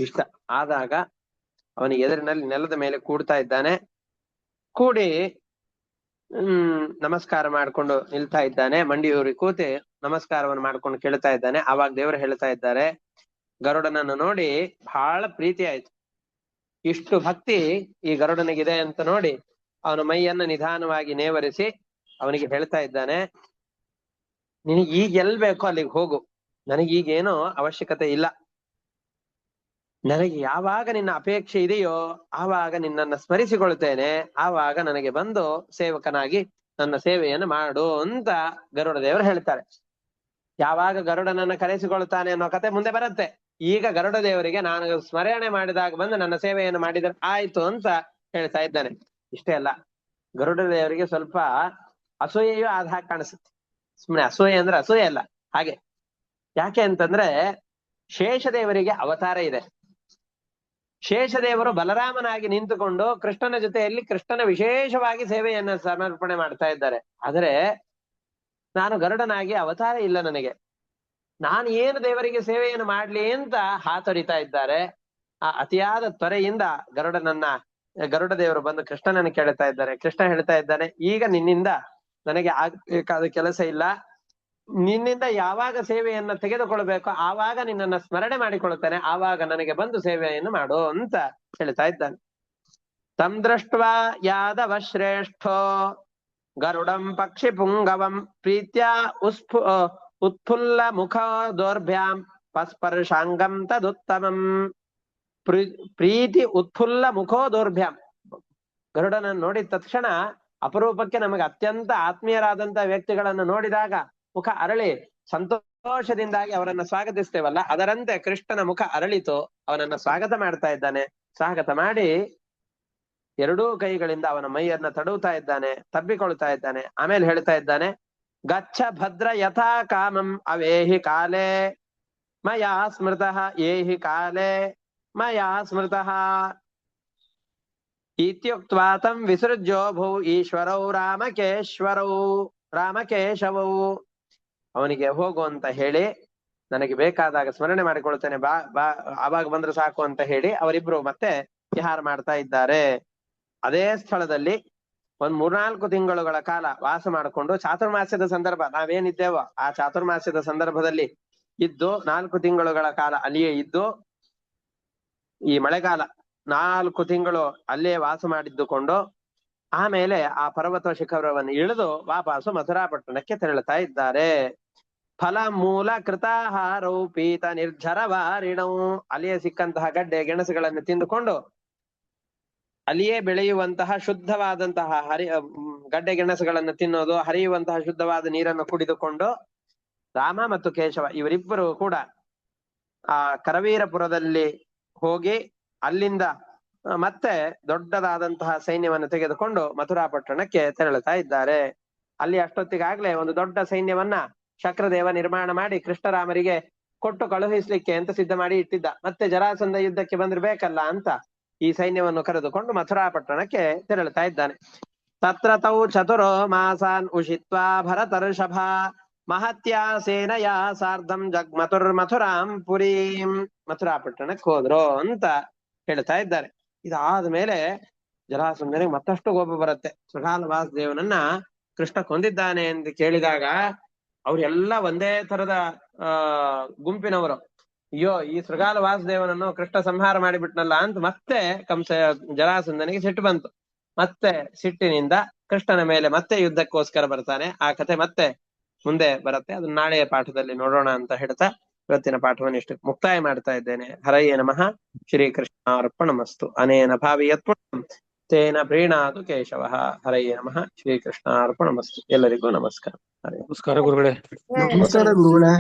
Speaker 1: ಇಷ್ಟ ಆದಾಗ ಅವನಿಗೆ ಎದುರಿನಲ್ಲಿ ನೆಲದ ಮೇಲೆ ಕೂಡ್ತಾ ಇದ್ದಾನೆ. ಕೂಡಿ ನಮಸ್ಕಾರ ಮಾಡ್ಕೊಂಡು ನಿಲ್ತಾ ಇದ್ದಾನೆ. ಮಂಡಿಯೂರಿ ಕೂತಿ ನಮಸ್ಕಾರವನ್ನು ಮಾಡ್ಕೊಂಡು ಕೇಳ್ತಾ ಇದ್ದಾನೆ. ಆವಾಗ ದೇವರು ಹೇಳ್ತಾ ಇದ್ದಾರೆ, ಗರುಡನನ್ನು ನೋಡಿ ಬಹಳ ಪ್ರೀತಿ ಆಯ್ತು. ಇಷ್ಟು ಭಕ್ತಿ ಈ ಗರುಡನಿಗಿದೆ ಅಂತ ನೋಡಿ ಅವನ ಮೈಯನ್ನ ನಿಧಾನವಾಗಿ ನೇವರಿಸಿ ಅವನಿಗೆ ಹೇಳ್ತಾ ಇದ್ದಾನೆ, ನಿನಗೆ ಈಗ ಎಲ್ ಬೇಕೋ ಅಲ್ಲಿಗೆ ಹೋಗು, ನನಗೀಗೇನೋ ಅವಶ್ಯಕತೆ ಇಲ್ಲ. ನನಗೆ ಯಾವಾಗ ನಿನ್ನ ಅಪೇಕ್ಷೆ ಇದೆಯೋ ಆವಾಗ ನಿನ್ನನ್ನು ಸ್ಮರಿಸಿಕೊಳ್ತೇನೆ, ಆವಾಗ ನನಗೆ ಬಂದು ಸೇವಕನಾಗಿ ನನ್ನ ಸೇವೆಯನ್ನು ಮಾಡು ಅಂತ ಗರುಡ ದೇವರು ಹೇಳ್ತಾರೆ. ಯಾವಾಗ ಗರುಡನನ್ನ ಕರೆಸಿಕೊಳ್ತಾನೆ ಅನ್ನೋ ಕತೆ ಮುಂದೆ ಬರುತ್ತೆ. ಈಗ ಗರುಡ ದೇವರಿಗೆ ನಾನು ಸ್ಮರಣೆ ಮಾಡಿದಾಗ ಬಂದು ನನ್ನ ಸೇವೆಯನ್ನು ಮಾಡಿದ್ರೆ ಆಯ್ತು ಅಂತ ಹೇಳ್ತಾ ಇದ್ದಾನೆ. ಇಷ್ಟೇ ಅಲ್ಲ, ಗರುಡ ದೇವರಿಗೆ ಸ್ವಲ್ಪ ಅಸೂಯೆಯೂ ಆದ ಹಾಗೆ ಕಾಣಿಸುತ್ತೆ. ಸುಮ್ಮನೆ ಅಸೂಯೆ ಅಂದ್ರೆ ಅಸೂಯೆ ಅಲ್ಲ, ಹಾಗೆ. ಯಾಕೆ ಅಂತಂದ್ರೆ ಶೇಷದೇವರಿಗೆ ಅವತಾರ ಇದೆ. ಶೇಷದೇವರು ಬಲರಾಮನಾಗಿ ನಿಂತುಕೊಂಡು ಕೃಷ್ಣನ ಜೊತೆಯಲ್ಲಿ ಕೃಷ್ಣನ ವಿಶೇಷವಾಗಿ ಸೇವೆಯನ್ನ ಸಮರ್ಪಣೆ ಮಾಡ್ತಾ ಇದ್ದಾರೆ. ಆದರೆ ನಾನು ಗರುಡನಾಗಿ ಅವತಾರ ಇಲ್ಲ ನನಗೆ, ನಾನು ಏನು ದೇವರಿಗೆ ಸೇವೆಯನ್ನು ಮಾಡ್ಲಿ ಅಂತ ಹಾತೊರಿತಾ ಇದ್ದಾರೆ. ಆ ಅತಿಯಾದ ತ್ವರೆಯಿಂದ ಗರುಡ ದೇವರು ಬಂದು ಕೃಷ್ಣನನ್ನು ಕೇಳ್ತಾ ಇದ್ದಾರೆ. ಕೃಷ್ಣ ಹೇಳ್ತಾ ಇದ್ದಾನೆ, ಈಗ ನಿನ್ನಿಂದ ನನಗೆ ಆಗ್ಬೇಕಾದ ಕೆಲಸ ಇಲ್ಲ, ನಿನ್ನಿಂದ ಯಾವಾಗ ಸೇವೆಯನ್ನ ತೆಗೆದುಕೊಳ್ಬೇಕು ಆವಾಗ ನಿನ್ನನ್ನ ಸ್ಮರಣೆ ಮಾಡಿಕೊಳ್ತೇನೆ, ಆವಾಗ ನನಗೆ ಬಂದು ಸೇವೆಯನ್ನು ಮಾಡು ಅಂತ ಹೇಳ್ತಾ ಇದ್ದಾನೆ. ತಂ ದೃಷ್ಟ್ವಾ ಯಾದವ ಶ್ರೇಷ್ಠೋ ಗರುಡಂ ಪಕ್ಷಿ ಪುಂಗವಂ ಪ್ರೀತ್ಯ ಉತ್ಫುಲ್ಲ ಮುಖ ದೌರ್ಭ್ಯಾಂ ಪಸ್ಪರ್ಶಾಂಗಂ ತದುತ್ತಮಂ. ಪ್ರೀತಿ ಉತ್ಫುಲ್ಲ ಮುಖೋ ದೌರ್ಭ್ಯಾಂ. ಗರುಡನನ್ನು ನೋಡಿದ ತಕ್ಷಣ ಅಪರೂಪಕ್ಕೆ ನಮಗೆ ಅತ್ಯಂತ ಆತ್ಮೀಯರಾದಂತ ವ್ಯಕ್ತಿಗಳನ್ನು ನೋಡಿದಾಗ ಮುಖ ಅರಳಿ ಸಂತೋಷದಿಂದಾಗಿ ಅವರನ್ನ ಸ್ವಾಗತಿಸ್ತೇವಲ್ಲ, ಅದರಂತೆ ಕೃಷ್ಣನ ಮುಖ ಅರಳಿತು. ಅವನನ್ನ ಸ್ವಾಗತ ಮಾಡ್ತಾ ಇದ್ದಾನೆ. ಸ್ವಾಗತ ಮಾಡಿ ಎರಡೂ ಕೈಗಳಿಂದ ಅವನ ಮೈಯನ್ನ ತಡವುತ್ತಾ ಇದ್ದಾನೆ, ತಬ್ಬಿಕೊಳ್ತಾ ಇದ್ದಾನೆ. ಆಮೇಲೆ ಹೇಳ್ತಾ ಇದ್ದಾನೆ, ಗಚ್ಚ ಭದ್ರ ಯಥಾ ಕಾಮಂ ಅವೇಹಿ ಕಾಲೇ ಮಯಾ ಸ್ಮೃತಃ ಏಹಿ ಕಾಲೇ ಮಯಾ ಸ್ಮೃತಃ ಇತ್ಯುಕ್ತ್ವಾ ತಂ ವಿಸೃಜ್ಯೋಭೌ ಈಶ್ವರೌ ರಾಮಕೇಶವೌ. ಅವನಿಗೆ ಹೋಗು ಅಂತ ಹೇಳಿ, ನನಗೆ ಬೇಕಾದಾಗ ಸ್ಮರಣೆ ಮಾಡಿಕೊಳ್ತೇನೆ, ಬಾ ಬಾ ಆವಾಗ ಬಂದ್ರೆ ಸಾಕು ಅಂತ ಹೇಳಿ ಅವರಿಬ್ರು ಮತ್ತೆ ವಿಹಾರ ಮಾಡ್ತಾ ಇದ್ದಾರೆ. ಅದೇ ಸ್ಥಳದಲ್ಲಿ 3-4 ತಿಂಗಳುಗಳ ಕಾಲ ವಾಸ ಮಾಡಿಕೊಂಡು ಚಾತುರ್ಮಾಸ್ಯದ ಸಂದರ್ಭ ನಾವೇನಿದ್ದೇವೋ ಆ ಚಾತುರ್ಮಾಸ್ಯದ ಸಂದರ್ಭದಲ್ಲಿ ಇದ್ದು 4 ತಿಂಗಳುಗಳ ಕಾಲ ಅಲ್ಲಿಯೇ ಇದ್ದು, ಈ ಮಳೆಗಾಲ 4 ತಿಂಗಳು ಅಲ್ಲೇ ವಾಸ ಮಾಡಿದ್ದುಕೊಂಡು ಆಮೇಲೆ ಆ ಪರ್ವತ ಶಿಖರವನ್ನು ಇಳಿದು ವಾಪಸ್ಸು ಮಥುರಾಪಟ್ಟಣಕ್ಕೆ ತೆರಳುತ್ತಾ ಇದ್ದಾರೆ. ಫಲ ಮೂಲ ಕೃತಾಹಾರೌ ಪೀತ ನಿರ್ಜರ ವಾರಿಣೌ. ಅಲ್ಲಿಯೇ ಸಿಕ್ಕಂತಹ ಗಡ್ಡೆ ಗೆಣಸುಗಳನ್ನು ತಿಂದುಕೊಂಡು ಅಲ್ಲಿಯೇ ಬೆಳೆಯುವಂತಹ ಶುದ್ಧವಾದಂತಹ ಗಡ್ಡೆ ಗೆಣಸುಗಳನ್ನು ತಿನ್ನೋದು, ಹರಿಯುವಂತಹ ಶುದ್ಧವಾದ ನೀರನ್ನು ಕುಡಿದುಕೊಂಡು ರಾಮ ಮತ್ತು ಕೇಶವ ಇವರಿಬ್ಬರು ಕೂಡ ಆ ಕರವೀರಪುರದಲ್ಲಿ ಹೋಗಿ ಅಲ್ಲಿಂದ ಮತ್ತೆ ದೊಡ್ಡದಾದಂತಹ ಸೈನ್ಯವನ್ನು ತೆಗೆದುಕೊಂಡು ಮಥುರಾಪಟ್ಟಣಕ್ಕೆ ತೆರಳುತ್ತಾ ಇದ್ದಾರೆ. ಅಲ್ಲಿ ಅಷ್ಟೊತ್ತಿಗಾಗ್ಲೇ ಒಂದು ದೊಡ್ಡ ಸೈನ್ಯವನ್ನ ಶಕ್ರದೇವ ನಿರ್ಮಾಣ ಮಾಡಿ ಕೃಷ್ಣರಾಮರಿಗೆ ಕೊಟ್ಟು ಕಳುಹಿಸ್ಲಿಕ್ಕೆ ಅಂತ ಸಿದ್ಧ ಮಾಡಿ ಇಟ್ಟಿದ್ದ. ಮತ್ತೆ ಜರಾಸಂಧ ಯುದ್ಧಕ್ಕೆ ಬಂದಿರ್ಬೇಕಲ್ಲ ಅಂತ ಈ ಸೈನ್ಯವನ್ನು ಕರೆದುಕೊಂಡು ಮಥುರಾಪಟ್ಟಣಕ್ಕೆ ತೆರಳುತ್ತಾ ಇದ್ದಾನೆ. ತತ್ರ ತೌ ಚತುರೋ ಮಾಸಾನ್ ಉಷಿತ್ವಾ ಭರತರ್ಷಭ ಮಹತ್ಯಾ ಸೇನಯಾ ಸಾರ್ಧಂ ಮಥುರಾಂ ಪುರೀಂ. ಮಥುರಾಪಟ್ಟಣಕ್ಕೆ ಹೋದ್ರು ಅಂತ ಹೇಳ್ತಾ ಇದ್ದಾರೆ. ಇದಾದ್ಮೇಲೆ ಜರಾಸಂಧನಿಗೆ ಮತ್ತಷ್ಟು ಕೋಪ ಬರುತ್ತೆ. ಶೃಗಾಲ ವಾಸುದೇವನನ್ನ ಕೃಷ್ಣ ಕೊಂದಿದ್ದಾನೆ ಎಂದು ಕೇಳಿದಾಗ ಅವ್ರೆಲ್ಲ ಒಂದೇ ತರದ ಗುಂಪಿನವರು. ಅಯ್ಯೋ, ಈ ಶೃಗಾಲ ವಾಸುದೇವನನ್ನು ಕೃಷ್ಣ ಸಂಹಾರ ಮಾಡಿಬಿಟ್ನಲ್ಲ ಅಂತ ಮತ್ತೆ ಜರಾಸಂಧನಿಗೆ ಸಿಟ್ಟು ಬಂತು. ಮತ್ತೆ ಸಿಟ್ಟಿನಿಂದ ಕೃಷ್ಣನ ಮೇಲೆ ಮತ್ತೆ ಯುದ್ಧಕ್ಕೋಸ್ಕರ ಬರ್ತಾನೆ. ಆ ಕಥೆ ಮತ್ತೆ ಮುಂದೆ ಬರುತ್ತೆ, ಅದನ್ನ ನಾಳೆಯ ಪಾಠದಲ್ಲಿ ನೋಡೋಣ ಅಂತ ಹೇಳ್ತಾ ಇವತ್ತಿನ ಪಾಠವನ್ನು ಇಷ್ಟು ಮುಕ್ತಾಯ ಮಾಡ್ತಾ ಇದ್ದೇನೆ. ಹರಯೇ ನಮಃ. ಶ್ರೀಕೃಷ್ಣಾರ್ಪಣಮಸ್ತು. ಅನೇನ ಭಾವಿಯತ್ ಪುಣ್ಯಂ ತೇನ ಪ್ರೀಣಾತು ಕೇಶವಃ. ಹರಯೇ ನಮಃ. ಶ್ರೀಕೃಷ್ಣಾರ್ಪಣಮಸ್ತು. ಎಲ್ಲರಿಗೂ ನಮಸ್ಕಾರ.
Speaker 3: ನಮಸ್ಕಾರ ಗುರುಗಳೇ.
Speaker 2: ನಮಸ್ಕಾರ ಗುರುಗಳೇ.